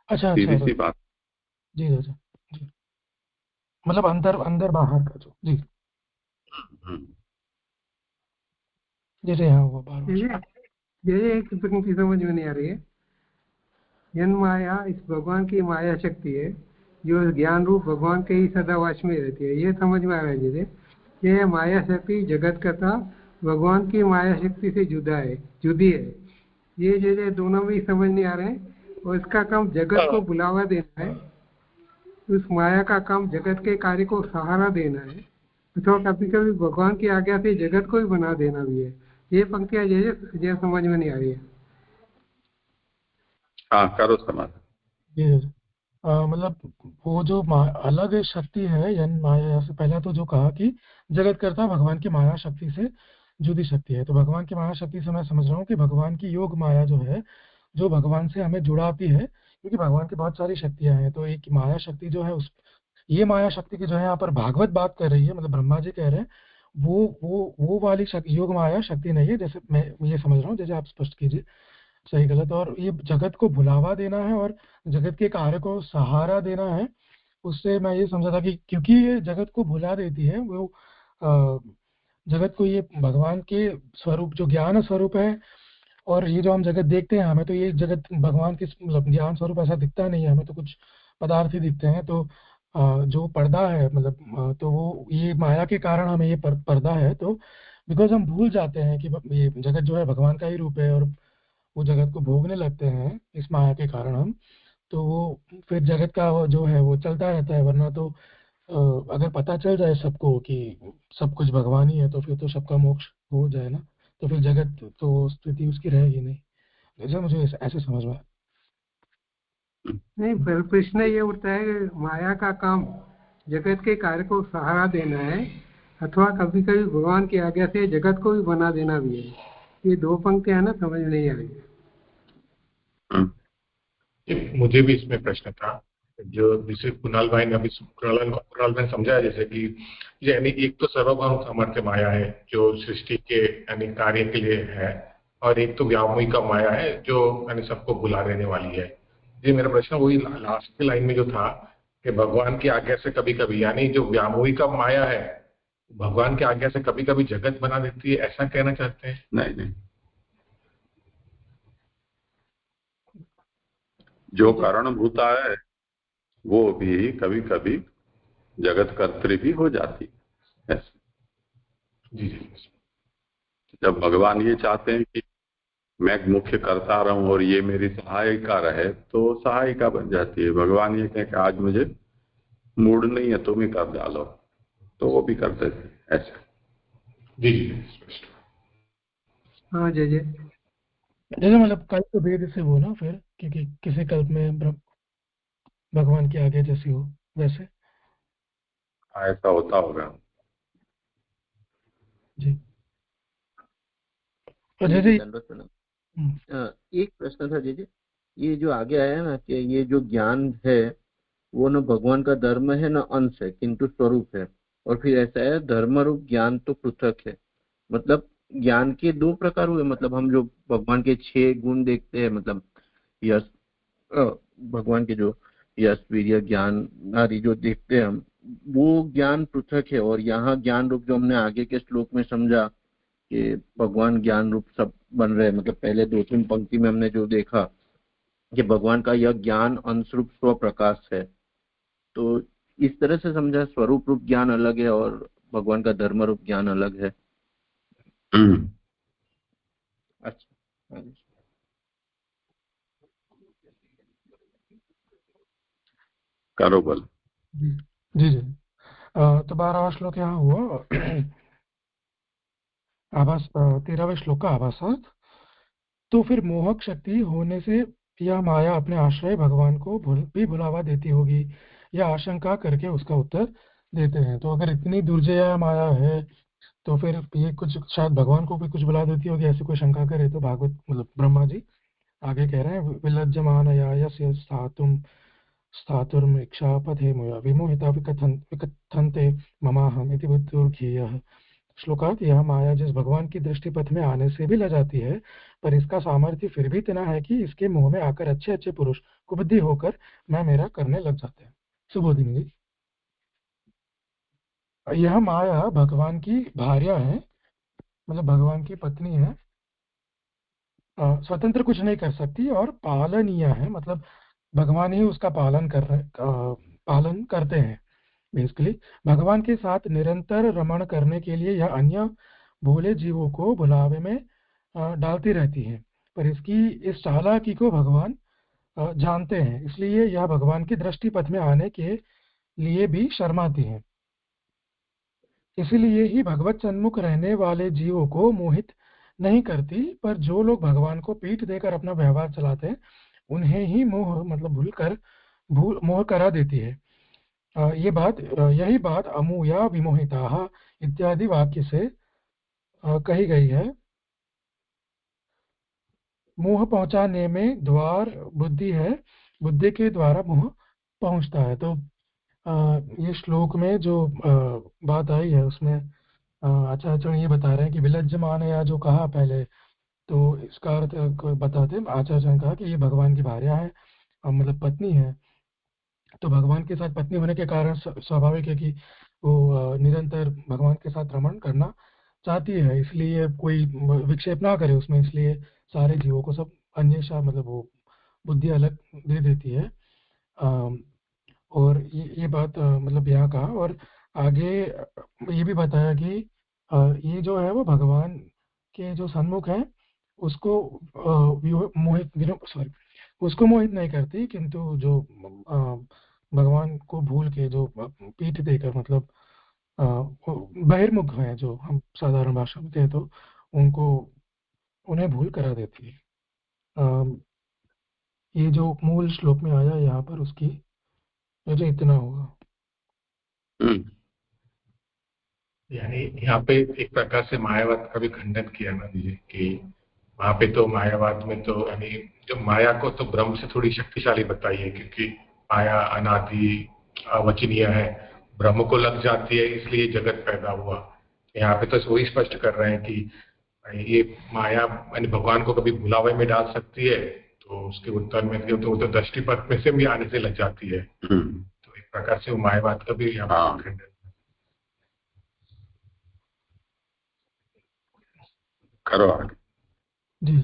अच्छा सीधी सी बात। जी जी जी, मतलब अंदर अंदर बाहर का जो, जी जी जी, हाँ वो बार ये एक पंक्ति समझ में नहीं आ रही है। यन माया इस भगवान की माया शक्ति है जो ज्ञान रूप भगवान के ही सदावास में रहती है, ये समझ में आ रहा है मुझे। ये माया शक्ति जगत कर्ता भगवान की माया शक्ति से जुदी है। ये जो दोनों में ही समझ नहीं आ रहे हैं। और इसका काम जगत को बुलावा देना है, उस माया का काम जगत के कार्य को सहारा देना है, तो कभी कभी भगवान की आज्ञा से जगत को ही बना देना भी है। ये पंक्तियां ये समझ में नहीं आ रही है। हाँ करो समाधान। जी मतलब वो जो अलग शक्ति है यन माया से, पहला तो जो कहा कि जगत कर्ता भगवान की माया शक्ति से जुदी शक्ति है, तो भगवान की माया शक्ति से मैं समझ रहा हूँ कि भगवान की योग माया जो है, जो भगवान से हमें जुड़ाती है, क्योंकि भगवान की बहुत सारी शक्तियां हैं। तो एक माया शक्ति जो है, उस ये माया शक्ति की जो है यहाँ पर भागवत बात कर रही है, मतलब ब्रह्मा जी कह रहे हैं, वो वाली शक्ति योग माया शक्ति नहीं है, जैसे मैं ये समझ रहा हूँ, जैसे आप स्पष्ट कीजिए सही गलत। और ये जगत को बुलावा देना है और जगत के कार्य को सहारा देना है। उससे मैं ये समझा था कि क्योंकि ये जगत को भुला देती है, वो जगत को, ये भगवान के स्वरूप जो ज्ञान स्वरूप है, और ये जो हम जगत देखते हैं, हमें तो ये जगत भगवान के मतलब ज्ञान स्वरूप ऐसा दिखता नहीं है, हमें तो कुछ पदार्थ ही दिखते हैं। तो जो पर्दा है, मतलब तो वो ये माया के कारण हमें ये पर्दा है, तो बिकॉज हम भूल जाते हैं कि ये जगत जो है भगवान का ही रूप है, और वो जगत को भोगने लगते हैं इस माया के कारण हम, तो वो फिर जगत का वो जो है वो चलता रहता है। वरना तो अगर पता चल जाए सबको कि सब कुछ भगवान ही है, तो फिर तो सबका मोक्ष हो जाए ना, तो फिर जगत तो स्थिति उसकी रहेगी नहीं। ऐसा मुझे ऐसे समझ में। नहीं, पर प्रश्न ये उठता है कि माया का काम जगत के कार्य को सहारा देना है, अथवा कभी कभी भगवान की आज्ञा से जगत को भी बना देना भी है। ये दो पंक्तियां ना समझ में नहीं आ रही है। मुझे भी इसमें प्रश्न था, जो जिसे कुणाल भाई ने अभी कुणाल भाई समझाया, जैसे कि यानी एक तो सर्वभौम सामर्थ्य माया है जो सृष्टि के यानी कार्य के लिए है, और एक तो व्यामोहिका माया है जो यानी सबको बुला देने वाली है। ये मेरा प्रश्न वही लास्ट की लाइन में जो था कि भगवान की आज्ञा से कभी कभी, यानी जो व्यामोहिका माया है भगवान की आज्ञा से कभी कभी जगत बना देती है, ऐसा कहना चाहते हैं? नहीं, जो कारणभूता है वो भी कभी कभी जगत कर्त्री भी हो जाती है। जी जी। जब भगवान ये चाहते हैं कि मैं मुख्य करता रहूं और ये मेरी सहायिका रहे, तो सहायिका बन जाती है। भगवान ये कहे कि आज मुझे मूड नहीं है, तुम ही कर डालो, तो वो भी करते थे ऐसे। जी जी। हाँ जय जय। जैसे मतलब कल्प तो भेद से वो ना, फिर क्योंकि किसी कल्प में भगवान की आज्ञा जैसी हो वैसे। ऐसा होता होगा जी। और जी जैसे धन्यवाद प्रणाम। एक प्रश्न था जी, ये जो आगे आया ना कि ये जो ज्ञान है वो न भगवान का धर्म है न अंश है, किंतु स्वरूप है। और फिर ऐसा है धर्म रूप ज्ञान तो पृथक है। मतलब ज्ञान के दो प्रकार हुए, मतलब हम जो भगवान के 6 गुण देखते हैं, मतलब यश, भगवान के जो यश वीर्य ज्ञान आदि जो देखते हैं हम, वो ज्ञान पृथक है। और यहाँ ज्ञान रूप जो हमने आगे के श्लोक में समझा कि भगवान ज्ञान रूप सब बन रहे हैं, मतलब पहले 2-3 पंक्ति में हमने जो देखा कि भगवान का यह ज्ञान अंश रूप स्व प्रकाश है। तो इस तरह से समझा स्वरूप रूप ज्ञान अलग है और भगवान का धर्म रूप ज्ञान अलग है। अच्छा, करो बोल। जी जी जी। तो 12वां श्लोक यहाँ हुआ आभास, 13वें श्लोक का आभासार्थ। तो फिर मोहक शक्ति होने से यह माया अपने आश्रय भगवान को भी बुलावा देती होगी, यह आशंका करके उसका उत्तर देते हैं। तो अगर इतनी दुर्जय माया है तो फिर ये कुछ शायद भगवान को भी कुछ बुला देती होगी, ऐसी कोई शंका करे तो भागवत मतलब ब्रह्मा जी आगे कह रहे हैं, विलज्जमानया यस्य स्थातुर्मिक्षापथे विमोहिता विकथन्ते ममाहम इति बुद्धिर्घेयः। श्लोकार्थ, यह माया जिस भगवान की दृष्टि पथ में आने से भी लजाती है, पर इसका सामर्थ्य फिर भी इतना है कि इसके मुंह में आकर अच्छे अच्छे पुरुष कुबुद्धि होकर मैं मेरा करने लग जाते हैं। सुबोधिनी जी, यह माया भगवान की भार्या है, मतलब भगवान की पत्नी है, स्वतंत्र कुछ नहीं कर सकती और पालनीय है, मतलब भगवान ही उसका पालन करते हैं। बेसिकली भगवान के साथ निरंतर रमण करने के लिए यह अन्य भोले जीवों को बुलावे में डालती रहती है, पर इसकी इस चालाकी को भगवान जानते हैं, इसलिए यह भगवान की दृष्टि पथ में आने के लिए भी शर्माती है। इसलिए ही भगवत सन्मुख रहने वाले जीवों को मोहित नहीं करती, पर जो लोग भगवान को पीठ देकर अपना व्यवहार चलाते हैं उन्हें ही मोह करा देती है। यही बात अमूया विमोहिता इत्यादि वाक्य से कही गई है। मोह पहुंचाने में द्वार बुद्धि है, बुद्धि के द्वारा मोह पहुंचता है। तो ये श्लोक में जो बात आई है उसमें आचार्य ये बता रहे हैं कि विलज्जमान या जो कहा पहले, तो इसका अर्थ बताते हैं। आचार्य ने कहा कि ये भगवान की भार्या है, मतलब पत्नी है, तो भगवान के साथ पत्नी होने के कारण स्वाभाविक है कि वो निरंतर भगवान के साथ रमण करना चाहती है, इसलिए कोई विक्षेप ना करे उसमें, इसलिए सारे जीवों को सब अन्येषा मतलब वो बुद्धि अलग दे देती है। और ये बात मतलब यहाँ कहा, और आगे ये भी बताया कि ये जो है वो भगवान के जो सन्मुख है उसको उसको मोहित नहीं करती, किंतु जो भगवान को भूल के जो पीठ देकर मतलब बहिर्मुख है, जो हम साधारण भाषा में कहें तो उन्हें भूल करा देती है। ये जो मूल श्लोक में आया यहाँ पर उसकी मुझे इतना होगा। यानी यहाँ पे एक प्रकार से मायावाद का भी खंडन किया ना दीजिए कि वहां पे तो मायावाद में तो यानी जो माया को तो ब्रह्म से थोड़ी शक्तिशाली बताई है, क्योंकि माया अनादि अवचनीय है, ब्रह्म को लग जाती है इसलिए जगत पैदा हुआ। यहाँ पे तो वही स्पष्ट कर रहे हैं कि ये माया यानी भगवान को कभी भुलावे में डाल सकती है, तो उसके उत्तर में तो दृष्टिपथ में से भी आने से लग जाती है। तो एक प्रकार से वो मायावाद का भी यहाँ पर खंडन। करो आगे जी।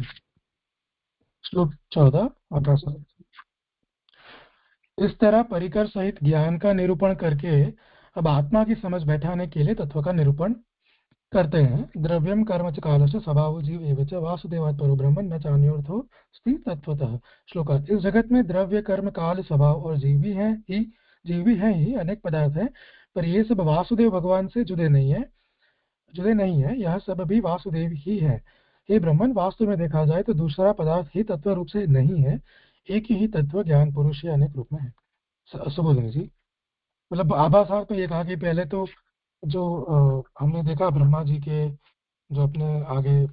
श्लोक 14 18। इस तरह परिकर सहित ज्ञान का निरूपण करके अब आत्मा की समझ बैठाने के लिए तत्व का निरूपण करते हैं। द्रव्यम कर्म च कालस्य स्वभाव जीव एवं च वासुदेवात् परो ब्रह्मन् न चान्योर्थो स्थित तत्वतः। श्लोक। इस जगत में द्रव्य कर्म काल स्वभाव और जीव भी हैं ही अनेक पदार्थ हैं, पर ये सब वासुदेव भगवान से जुड़े नहीं है, यह सब भी वासुदेव ही है। हे ब्रह्मन, वास्तव में देखा जाए तो दूसरा पदार्थ ही तत्व रूप से नहीं है, एक ही तत्व ज्ञान पुरुष या अनेक रूप में है। सुबोधिनी जी, मतलब आभासार तो ये कहा कि पहले तो जो हमने देखा ब्रह्मा जी के जो अपने आगे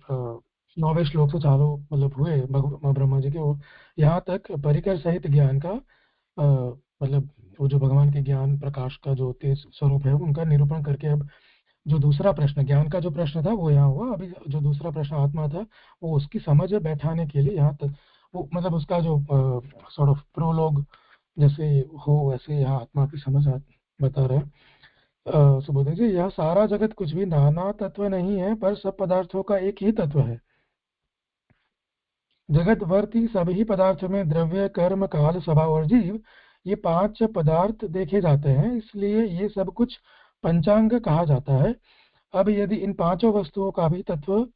9वें श्लोक से चालू मतलब हुए ब्रह्मा जी के, वो यहाँ तक परिकर सहित ज्ञान का मतलब वो जो भगवान के ज्ञान प्रकाश का जो तेज स्वरूप है उनका निरूपण करके अब जो दूसरा प्रश्न ज्ञान का जो प्रश्न था वो यहाँ हुआ। अभी जो दूसरा प्रश्न आत्मा था वो उसकी समझ बैठाने के लिए यहाँ तक वो मतलब उसका जो सॉर्ट ऑफ प्रोलॉग जैसे हो वैसे यहाँ आत्मा की समझ बता रहे हैं। सुबोधन जी, यह सारा जगत कुछ भी नाना तत्व नहीं है, पर सब पदार्थों का एक ही तत्व है। जगत वर्ती सभी पदार्थों में द्रव्य कर्म काल स्वभाव और जीव ये 5 पदार्थ देखे जाते हैं, इसलिए ये सब कुछ पंचांग कहा जाता है। अब यदि इन 5 वस्तुओं का भी तत्व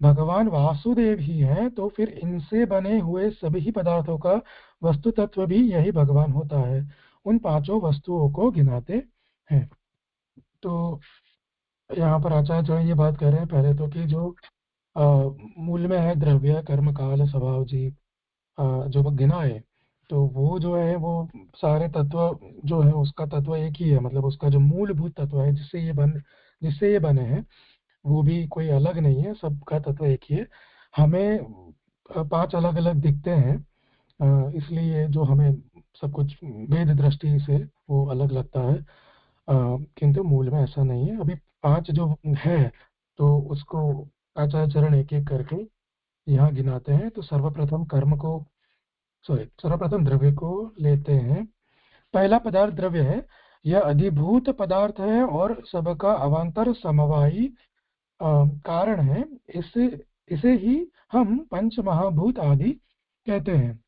भगवान वासुदेव ही है, तो फिर इनसे बने हुए सभी पदार्थों का वस्तु तत्व भी यही भगवान होता है। उन 5 वस्तुओं को गिनाते हैं। तो यहाँ पर आचार्य जो ये बात कर रहे हैं पहले तो कि जो मूल में है द्रव्य कर्म काल स्वभाव जीव, जो गिनाए तो वो जो है वो सारे तत्व जो है उसका तत्व एक ही है, मतलब उसका जो मूलभूत तत्व है जिससे ये बने हैं वो भी कोई अलग नहीं है, सबका तत्व एक ही है। हमें 5 अलग अलग दिखते हैं, इसलिए जो हमें सब कुछ वेद दृष्टि से वो अलग लगता है, किंतु मूल में ऐसा नहीं है। अभी 5 जो है तो उसको आचार्य चरण एक एक करके यहाँ गिनाते हैं। तो सर्वप्रथम द्रव्य को लेते हैं। पहला पदार्थ द्रव्य है, यह अधिभूत पदार्थ है और सबका अवांतर समवायी कारण है। इसे ही हम पंच महाभूत आदि कहते हैं।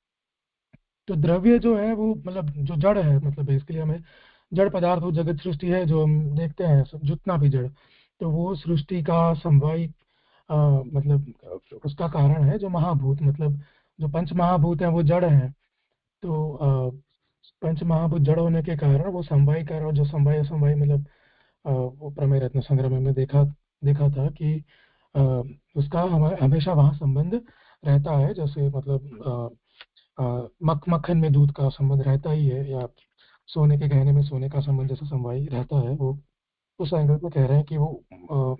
तो द्रव्य जो है वो मतलब जो जड़ है, मतलब बेसिकली हमें जड़ पदार्थ वो जगत सृष्टि है जो हम देखते हैं, जितना भी जड़, तो वो सृष्टि का समवायी मतलब उसका कारण है। जो महाभूत मतलब जो पंच महाभूत हैं वो जड़ हैं, तो पंच महाभूत जड़ होने के कारण वो समवायी कारण, और जो समवाय समवायी मतलब वो प्रमेय रत्न संग्रह में हमने देखा था कि उसका हमेशा वहाँ संबंध रहता है, जैसे मतलब मक्खन में दूध का संबंध रहता ही है, या सोने के गहने में सोने का संबंध जैसा समवायी रहता है। वो उस एंगल पे कह रहे हैं कि वो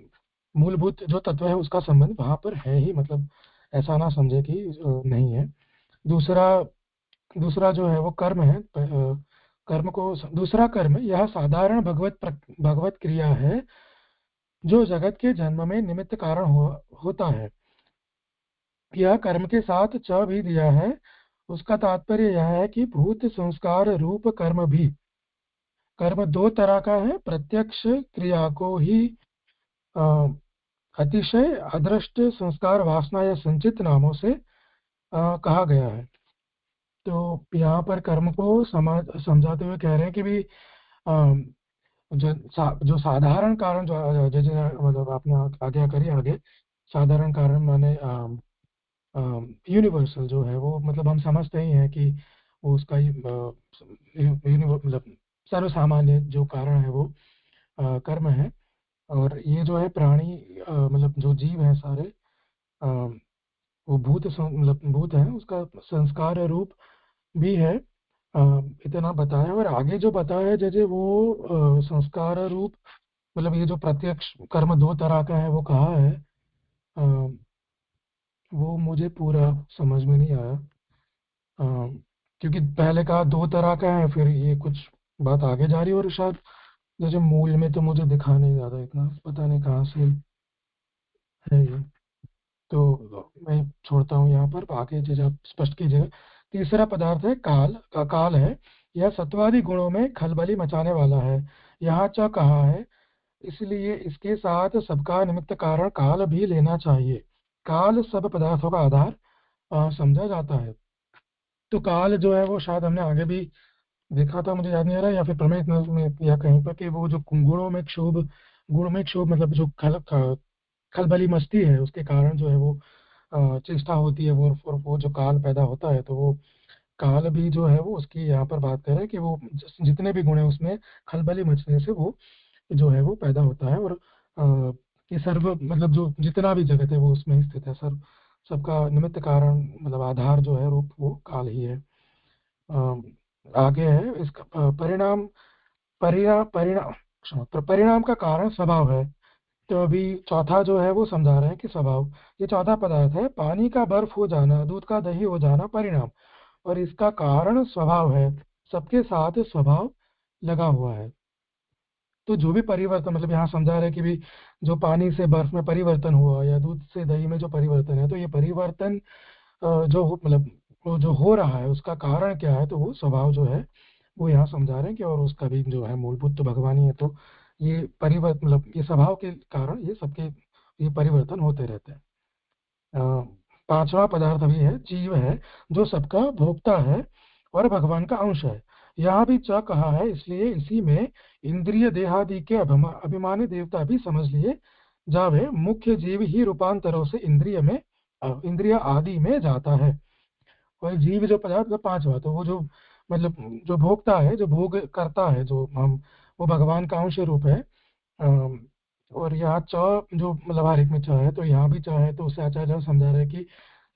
मूलभूत जो तत्व है उसका संबंध वहां पर है ही, मतलब ऐसा ना समझे कि नहीं है। दूसरा जो है वो कर्म है। दूसरा कर्म यह साधारण भगवत क्रिया है जो जगत के जन्म में निमित्त कारण होता है। यह कर्म के साथ च भी दिया है। उसका तात्पर्य यह है कि भूत संस्कार रूप कर्म दो तरह का है। प्रत्यक्ष क्रिया को ही अतिशय अदृष्ट संस्कार वासना या संचित नामों से कहा गया है। तो यहाँ पर कर्म को समझाते हुए कह रहे हैं कि भी जो साधारण कारण जो मतलब आपने आज्ञा करी आगे, साधारण कारण माने यूनिवर्सल जो है वो, मतलब हम समझते ही हैं कि वो उसका ही मतलब सर्वसामान्य जो कारण है वो कर्म है। और ये जो है प्राणी मतलब जो जीव है सारे वो मतलब भूत है, उसका संस्कार रूप भी है। इतना बताया। और आगे जो बताया है जैसे वो संस्कार रूप मतलब ये जो प्रत्यक्ष कर्म दो तरह का है वो कहा है, वो मुझे पूरा समझ में नहीं आया, क्योंकि पहले कहा दो तरह का है, फिर ये कुछ बात आगे जा रही है, और शायद जैसे मूल में तो मुझे दिखा नहीं ज़्यादा, इतना पता नहीं कहाँ से है ये, तो मैं छोड़ता हूँ यहाँ पर, आगे जैसे आप स्पष्ट कीजिएगा। तीसरा पदार्थ है काल है। यह सत्वादि गुणों में खलबली मचाने वाला है। यहाँ च कहा है, इसलिए इसके साथ सबका निमित्त कारण काल भी लेना चाहिए। काल सब पदार्थों का आधार समझा जाता है। तो काल जो है वो शायद हमने आगे भी देखा था, मुझे याद नहीं आ रहा, या फिर प्रमेय में या कहीं पर, कि वो जो गुणों में क्षोभ मतलब जो खलबली मस्ती है उसके कारण जो है वो चेष्टा होती है, वो जो काल पैदा होता है, तो वो काल भी जो है वो उसकी यहाँ पर बात कर रहे हैं कि वो जितने भी गुण है उसमें खलबली मचने से वो जो है वो पैदा होता है। और ये सर्व मतलब जो जितना भी जगत है वो उसमें ही स्थित है। सबका निमित्त कारण मतलब आधार जो है रूप वो काल ही है। आगे है इसका परिणाम का कारण स्वभाव है। तो अभी चौथा जो है वो समझा रहे हैं कि स्वभाव, ये चौथा पदार्थ है। पानी का बर्फ हो जाना, दूध का दही हो जाना परिणाम, और इसका कारण स्वभाव है। सबके साथ स्वभाव लगा हुआ है। तो जो भी परिवर्तन मतलब यहाँ समझा रहे हैं कि भी जो पानी से बर्फ में परिवर्तन हुआ या दूध से दही में जो परिवर्तन है, तो ये परिवर्तन मतलब वो जो हो रहा है उसका कारण क्या है, तो वो स्वभाव जो है वो यहाँ समझा रहे हैं कि, और उसका भी जो है मूलभूत तो भगवान ही है। तो ये परिवर्तन मतलब ये स्वभाव के कारण ये सबके ये परिवर्तन होते रहते हैं। पांचवा पदार्थ अभी है जीव है, जो सबका भोक्ता है और भगवान का अंश है। यहाँ भी च कहा है, इसलिए इसी में इंद्रिय देहादि के अभिमानी देवता भी समझ लिए जावे। मुख्य जीव ही रूपांतरों से इंद्रिय आदि में जाता है। और जीव जो पदार्थ पांचवा, तो वो जो मतलब जो भोक्ता है, जो भोग करता है, जो हम वो भगवान का अंश रूप है। और यहाँ च जो मतलब हर एक में च है, तो यहाँ भी च है, तो उससे आचार्य समझा रहे हैं कि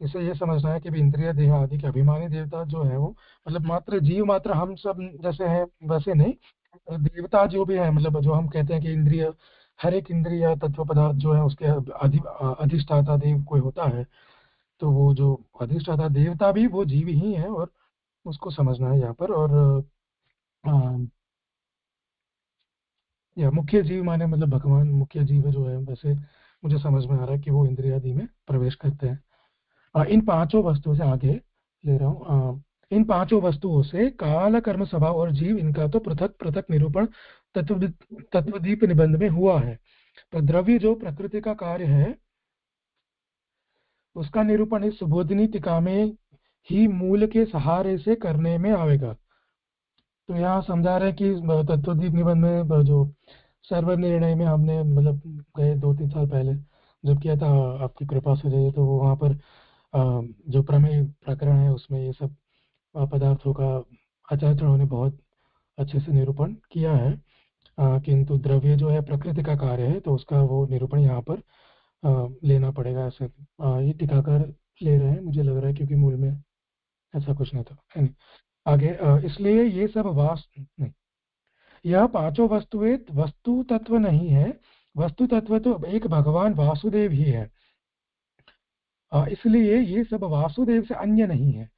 इसे ये समझना है कि इंद्रिय देह आदि के अभिमानी देवता जो है वो मतलब मात्र जीव मात्र हम सब जैसे है वैसे नहीं, देवता जो भी है मतलब जो हम कहते हैं कि इंद्रिय, हर एक इंद्रिय तत्व पदार्थ जो है उसके अधिष्ठाता देव कोई होता है, तो वो जो अधिष्ठाता देवता भी वो जीव ही है, और उसको समझना है यहाँ पर। और या मुख्य जीव माने मतलब भगवान मुख्य जीव जो है, वैसे मुझे समझ में आ रहा है कि वो इंद्रियादि में प्रवेश करते हैं। इन पांचों वस्तुओं से आगे ले रहा हूँ। इन पांचों वस्तुओं से काल, कर्म, स्वभाव और जीव, इनका तो पृथक पृथक निरूपण तत्वदीप निबंध में हुआ है। पर द्रव्य जो प्रकृति का कार्य है उसका निरूपण इस सुबोधिनी टीका में ही मूल के सहारे से करने में आवेगा। तो यहाँ समझा रहे कि तत्वदीप निबंध में जो सर्वर निर्णय में हमने मतलब गए 2-3 साल पहले जब किया था, आपकी कृपा से जाइए, तो वो वहाँ पर जो प्रमेय प्रकरण है उसमें ये सब पदार्थों का आचार्यों ने बहुत अच्छे से निरूपण किया है। किंतु द्रव्य जो है प्रकृति का कार्य है, तो उसका वो निरूपण यहाँ पर लेना पड़ेगा। ऐसे ये टीकाकार ले रहे हैं मुझे लग रहा है, क्योंकि मूल में ऐसा कुछ नहीं था। आगे इसलिए ये सब नहीं, यह पांचों वस्तुएं वस्तु तत्व नहीं है। वस्तु तत्व तो एक भगवान वासुदेव ही है, इसलिए ये सब वासुदेव से अन्य नहीं है।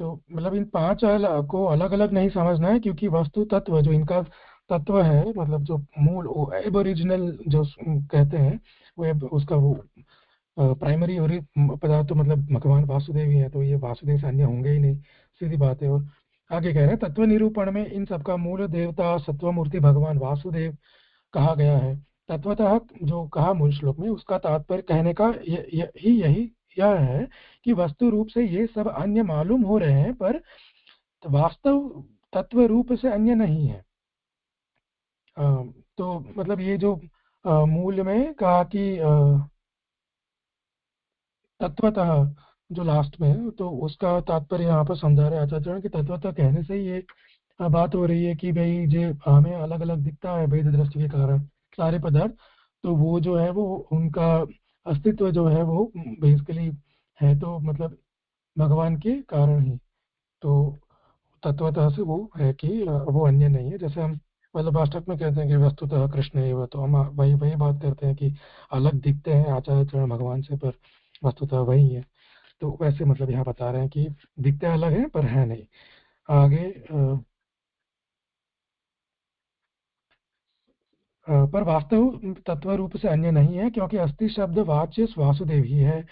तो मतलब इन पांच को अलग अलग नहीं समझना है, क्योंकि वस्तु तत्व जो इनका तत्व है, मतलब जो मूल एबोरिजिनल जो कहते हैं वो उसका वो प्राइमरी पदार्थ तो मतलब भगवान वासुदेव ही है, तो ये वासुदेव से अन्य होंगे ही नहीं, सीधी बात है। और आगे कह रहे हैं तत्व निरूपण में इन सबका मूल देवता सत्वमूर्ति भगवान वासुदेव कहा गया है। तत्वतः जो कहा मूल श्लोक में, उसका तात्पर्य कहने का यही यह है कि वस्तु रूप से ये सब अन्य मालूम हो रहे हैं, पर वास्तव तत्व रूप से अन्य नहीं है। तो मतलब ये जो मूल में कहा कि तत्वतः जो लास्ट में है, तो उसका तात्पर्य यहाँ पर समझा रहे आचार्य कि तत्वतः कहने से ये बात हो रही है कि भाई जो हमें अलग अलग दिखता है भेद दृष्टि के कारण सारे पदार्थ, तो वो जो है वो उनका अस्तित्व जो है वो बेसिकली है तो मतलब भगवान के कारण ही। तो तत्वतः से वो है कि वो अन्य नहीं है। जैसे हम वल्लभाष्टक में कहते हैं कि वस्तुतः कृष्ण एवं, तो हम वही बात करते हैं कि अलग दिखते हैं आचार्य चरण भगवान से, पर वस्तुतः वही है। तो वैसे मतलब यहाँ बता रहे हैं कि दिखते अलग हैं पर है नहीं। आगे पर वास्तव तत्व रूप से अन्य नहीं है, क्योंकि अस्थि शब्द वाच्य वासुदेव ही है।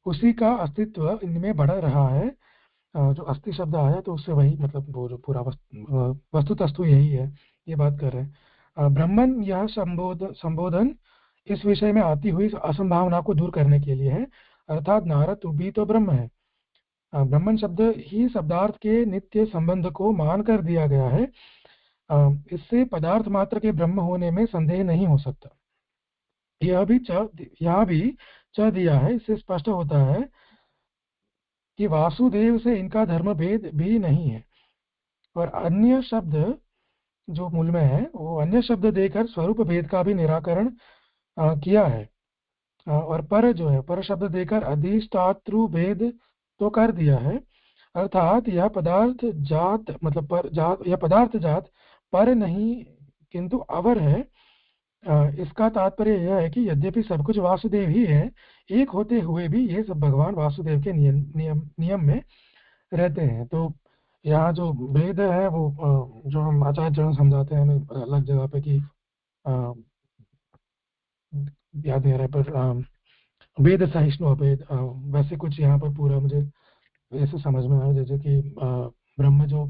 उसी का अस्तित्व इनमें बढ़ रहा है। जो अस्थि शब्द आया तो उससे वही मतलब वो जो पूरा वस्तु तस्तु यही है, ये बात कर रहे हैं। ब्रह्मन यह संबोधन इस विषय में आती हुई असंभावना को दूर करने के लिए है, अर्थात नारद तू भी तो ब्रह्म है। ब्रह्मन शब्द ही शब्दार्थ के नित्य संबंध को मान कर दिया गया है। इससे पदार्थ मात्र के ब्रह्म होने में संदेह नहीं हो सकता। यह भी च दिया है, इससे स्पष्ट होता है कि वासुदेव से इनका धर्म भेद भी नहीं है। और अन्य शब्द जो मूल में है वो अन्य शब्द देकर स्वरूप भेद का भी निराकरण किया है। और पर जो है पर शब्द देकर अधिष्ठातृ भेद तो कर दिया है, अर्थात यह पदार्थ जात मतलब पर जात, यह पदार्थ जात पर नहीं किंतु अवर है। इसका तात्पर्य यह है कि यद्यपि सब कुछ वासुदेव ही है, एक होते हुए भी ये सब भगवान वासुदेव के नियम में रहते हैं। तो यहाँ जो भेद है वो जो हम आचार्य समझाते हैं हमें अलग जगह पे कि याद नहीं आ रहा है, पर वेद सहिष्णु अभेद, वैसे कुछ यहाँ पर पूरा मुझे ऐसे समझ में आया जैसे कि ब्रह्म जो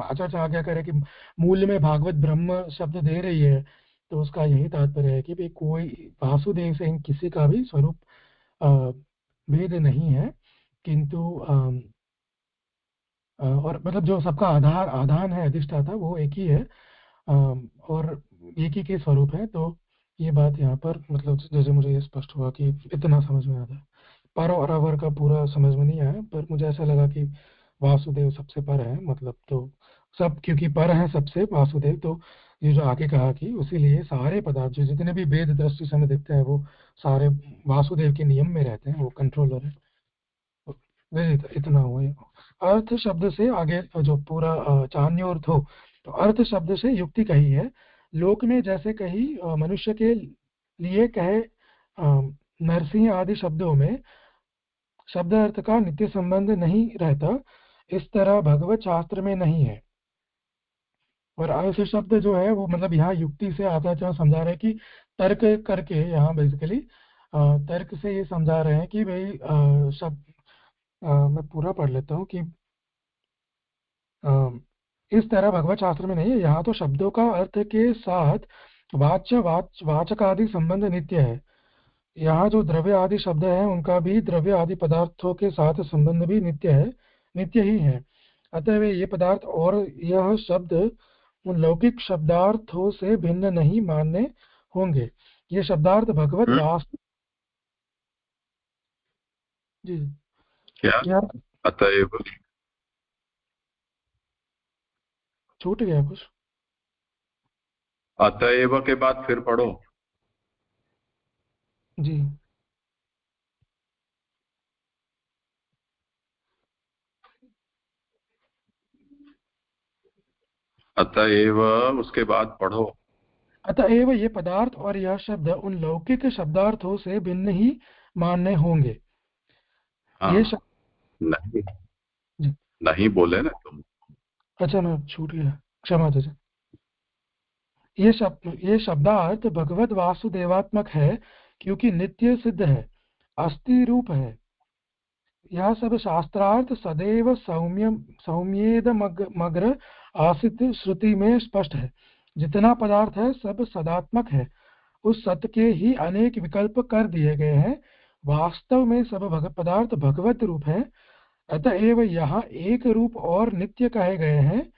आचार्य आज्ञा करे कि मूल में भागवत ब्रह्म शब्द दे रही है, तो उसका यही तात्पर्य है कि भाई कोई वासुदेव से किसी का भी स्वरूप भेद नहीं है, किंतु और मतलब जो सबका आधान है अधिष्ठाता वो एक ही है और एक ही के स्वरूप है। तो ये बात यहाँ पर मतलब जैसे मुझे ये स्पष्ट हुआ कि इतना समझ में आता है। पर और अवर का पूरा समझ में नहीं आया, पर मुझे ऐसा लगा कि वासुदेव सबसे पर है, मतलब तो सब क्योंकि पर है सबसे वासुदेव, तो ये जो आगे कहा कि इसीलिए सारे पदार्थ जो जितने भी वेद दृष्टि से हमें दिखते हैं वो सारे वासुदेव के नियम में रहते हैं, वो कंट्रोलर है। तो इतना हुआ। अर्थ शब्द से आगे जो पूरा चान्योर्थ हो, तो अर्थ शब्द से युक्ति कही है। लोक में जैसे कही मनुष्य के लिए कहे नरसिंह आदि शब्दों में शब्द अर्थ का नित्य संबंध नहीं रहता, इस तरह भगवत शास्त्र में नहीं है। और अर्थ शब्द जो है वो मतलब यहाँ युक्ति से आचार्य समझा रहे हैं कि तर्क करके, यहाँ बेसिकली तर्क से ये समझा रहे हैं कि भाई शब्द मैं पूरा पढ़ लेता हूँ कि इस तरह भगवत शास्त्र में नहीं है। यहाँ तो शब्दों का अर्थ के साथ वाचक आदि संबंध नित्य है। यहाँ जो द्रव्य आदि शब्द है उनका भी द्रव्य आदि पदार्थों के साथ संबंध भी नित्य ही है। अतः वे ये पदार्थ और यह शब्द उन लौकिक शब्दार्थों से भिन्न नहीं मानने होंगे। ये शब्दार्थ भगवत वास्तव जी क्या यार अतएव छूट गया कुछ। अतएव के बाद फिर पढ़ो। जी अतएव उसके बाद पढ़ो। अतएव ये पदार्थ और यह शब्द उन लौकिक शब्दार्थों से भिन्न ही मानने होंगे। हाँ, ये शब्द नहीं जी नहीं बोले ना तुम। अच्छा मैं छूट गया, क्षमा दीजिए। ये शब्दार्थ भगवत वासुदेवात्मक है क्योंकि नित्य सिद्ध है, अस्थि रूप है। यह सब शास्त्रार्थ सदैव सौम्येद मग्र आसित श्रुति में स्पष्ट है। जितना पदार्थ है सब सदात्मक है, उस सत्य के ही अनेक विकल्प कर दिए गए हैं। वास्तव में सब पदार्थ भगवत रूप है। अतएव यहाँ एक रूप और नित्य कहे गए हैं।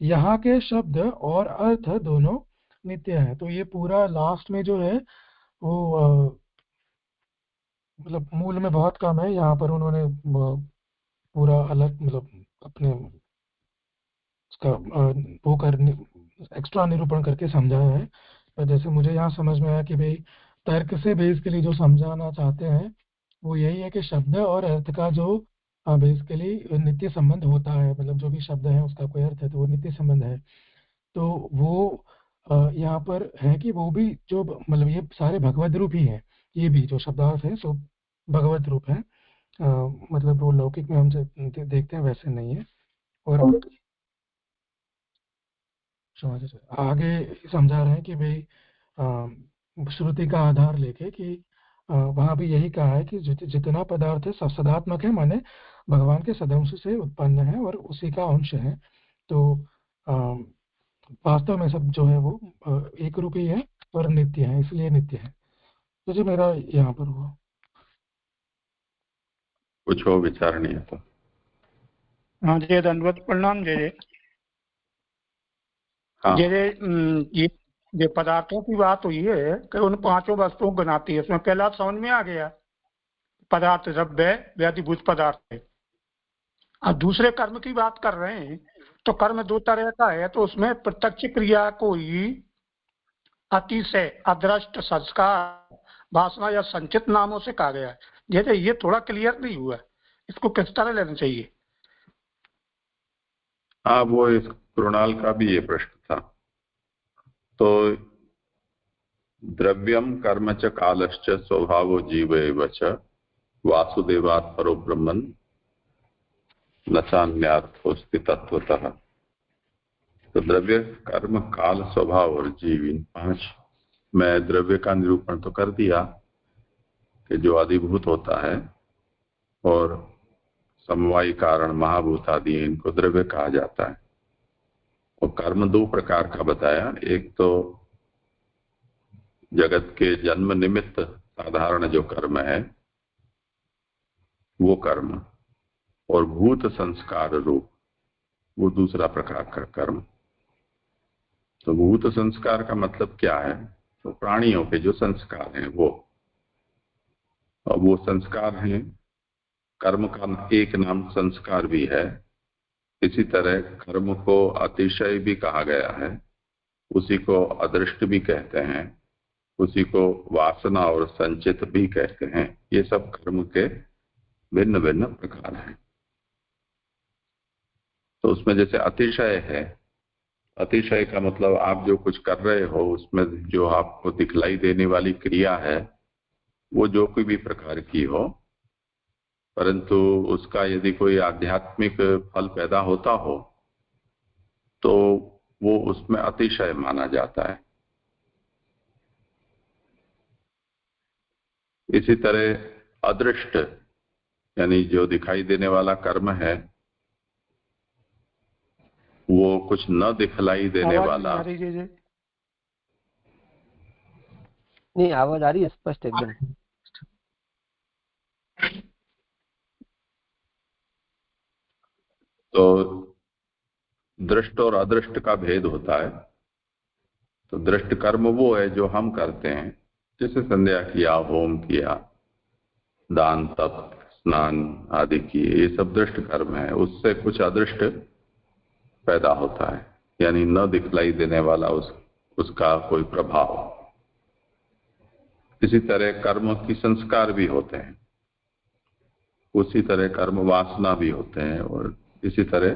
यहाँ के शब्द और अर्थ दोनों नित्य है। तो ये पूरा लास्ट में जो है वो मतलब मूल में बहुत कम है। यहाँ पर उन्होंने पूरा अलग मतलब अपने उसका वो कर एक्स्ट्रा निरूपण करके समझाया है। पर जैसे मुझे यहाँ समझ में आया कि भाई तर्क से बेसिकली जो समझाना चाहते हैं वो यही है कि शब्द और अर्थ का जो बेसिकली नित्य संबंध होता है, मतलब जो भी शब्द है उसका कोई अर्थ है तो वो नित्य संबंध है। तो वो यहाँ पर है कि वो भी जो मतलब ये सारे भगवत रूप ही है। ये भी जो शब्दार्थ है सो भगवत रूप है। मतलब वो लौकिक में हम देखते हैं वैसे नहीं है। और आगे समझा रहे हैं कि भाई श्रुति का आधार लेके कि वहाँ भी यही कहा है कि जितना पदार्थ है सब सदात्मक है, माने भगवान के सदंश से उत्पन्न है और उसी का अंश है। तो वास्तव में सब जो है वो एक रूप ही है और नित्य है, इसलिए नित्य है। तो जो मेरा यहाँ पर हुआ कुछ हो विचार नहीं है तो। हाँ जय दंडवत प्रणाम। जय हाँ, जय ये पदार्थों की बात हुई है कि उन पांचों वस्तुओं को गिनाती है। उसमें पहला समझ में आ गया पदार्थ द्रव्य व्याधिभूत पदार्थ है। अब दूसरे कर्म की बात कर रहे हैं तो कर्म दो तरह का है। तो उसमें प्रत्यक्ष क्रिया को ही अतिशय अदृष्ट संस्कार वासना या संचित नामों से कहा गया है। जैसे ये थोड़ा क्लियर नहीं हुआ, इसको किस तरह लेना चाहिए? हाँ, वो इस कृणाल का भी ये प्रश्न था। तो द्रव्यम कर्म च कालश्च स्वभावो जीव एव च वासुदेवात् परो ब्रह्मन् न चान्यार्थोऽस्ति तत्वतः। तो द्रव्य कर्म काल स्वभाव और जीव, इन पांच में द्रव्य का निरूपण तो कर दिया कि जो अधिभूत होता है और समवायी कारण महाभूत आदि इनको द्रव्य कहा जाता है। और कर्म दो प्रकार का बताया, एक तो जगत के जन्म निमित्त साधारण जो कर्म है वो कर्म, और भूत संस्कार रूप वो दूसरा प्रकार का कर्म। तो भूत संस्कार का मतलब क्या है? तो प्राणियों के जो संस्कार हैं वो, और वो संस्कार हैं, कर्म का एक नाम संस्कार भी है। इसी तरह कर्म को अतिशय भी कहा गया है, उसी को अदृष्ट भी कहते हैं, उसी को वासना और संचित भी कहते हैं। ये सब कर्म के भिन्न भिन्न प्रकार हैं। तो उसमें जैसे अतिशय है, अतिशय का मतलब आप जो कुछ कर रहे हो उसमें जो आपको दिखलाई देने वाली क्रिया है वो जो कोई भी प्रकार की हो, परंतु उसका यदि कोई आध्यात्मिक फल पैदा होता हो तो वो उसमें अतिशय माना जाता है। इसी तरह अदृष्ट यानी जो दिखाई देने वाला कर्म है वो कुछ न दिखलाई देने आवाज वाला। नहीं आ रही जी। नहीं, आवाज आ रही है स्पष्ट एकदम। तो दृष्ट और अदृष्ट का भेद होता है। तो दृष्ट कर्म वो है जो हम करते हैं, जैसे संध्या किया, होम किया, दान, तप, स्नान आदि किए, ये सब दृष्ट कर्म है। उससे कुछ अदृष्ट पैदा होता है, यानी न दिखलाई देने वाला उसका कोई प्रभाव। इसी तरह कर्म की संस्कार भी होते हैं, उसी तरह कर्म वासना भी होते हैं, और इसी तरह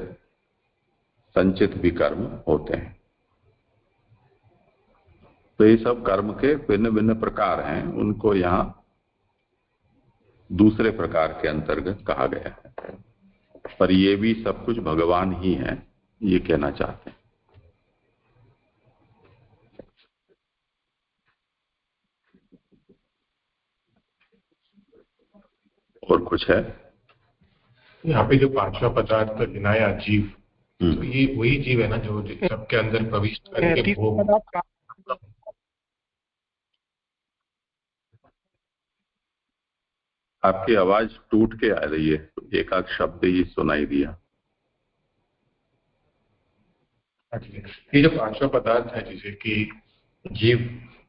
संचित भी कर्म होते हैं। तो ये सब कर्म के भिन्न भिन्न प्रकार हैं, उनको यहाँ दूसरे प्रकार के अंतर्गत कहा गया है। पर ये भी सब कुछ भगवान ही है, ये कहना चाहते हैं। और कुछ है? यहाँ पे जो पांचवा पदार्थ गिनाया जीव, तो ये वही जीव है ना जो सबके अंदर प्रविष्ट करके भोग। आपकी आवाज टूट के आ रही है, एक आध शब्द ही सुनाई दिया। ये जो पांचवा पदार्थ है जैसे कि जीव,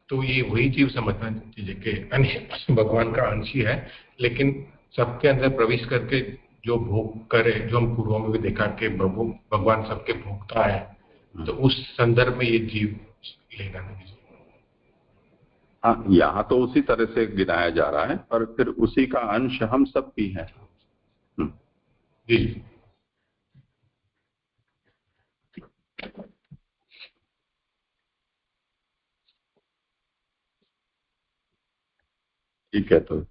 तो ये वही जीव समझना चाहिए कि भगवान का अंश ही है, लेकिन सबके अंदर प्रवेश करके जो भोग करे, जो हम पूर्व में भी देखा कि भगवान सबके भोगता है, तो उस संदर्भ में ये जीव लेना नहीं। हाँ, यहाँ तो उसी तरह से गिनाया जा रहा है, पर फिर उसी का अंश हम सब भी हैं। जी, ठीक है। तो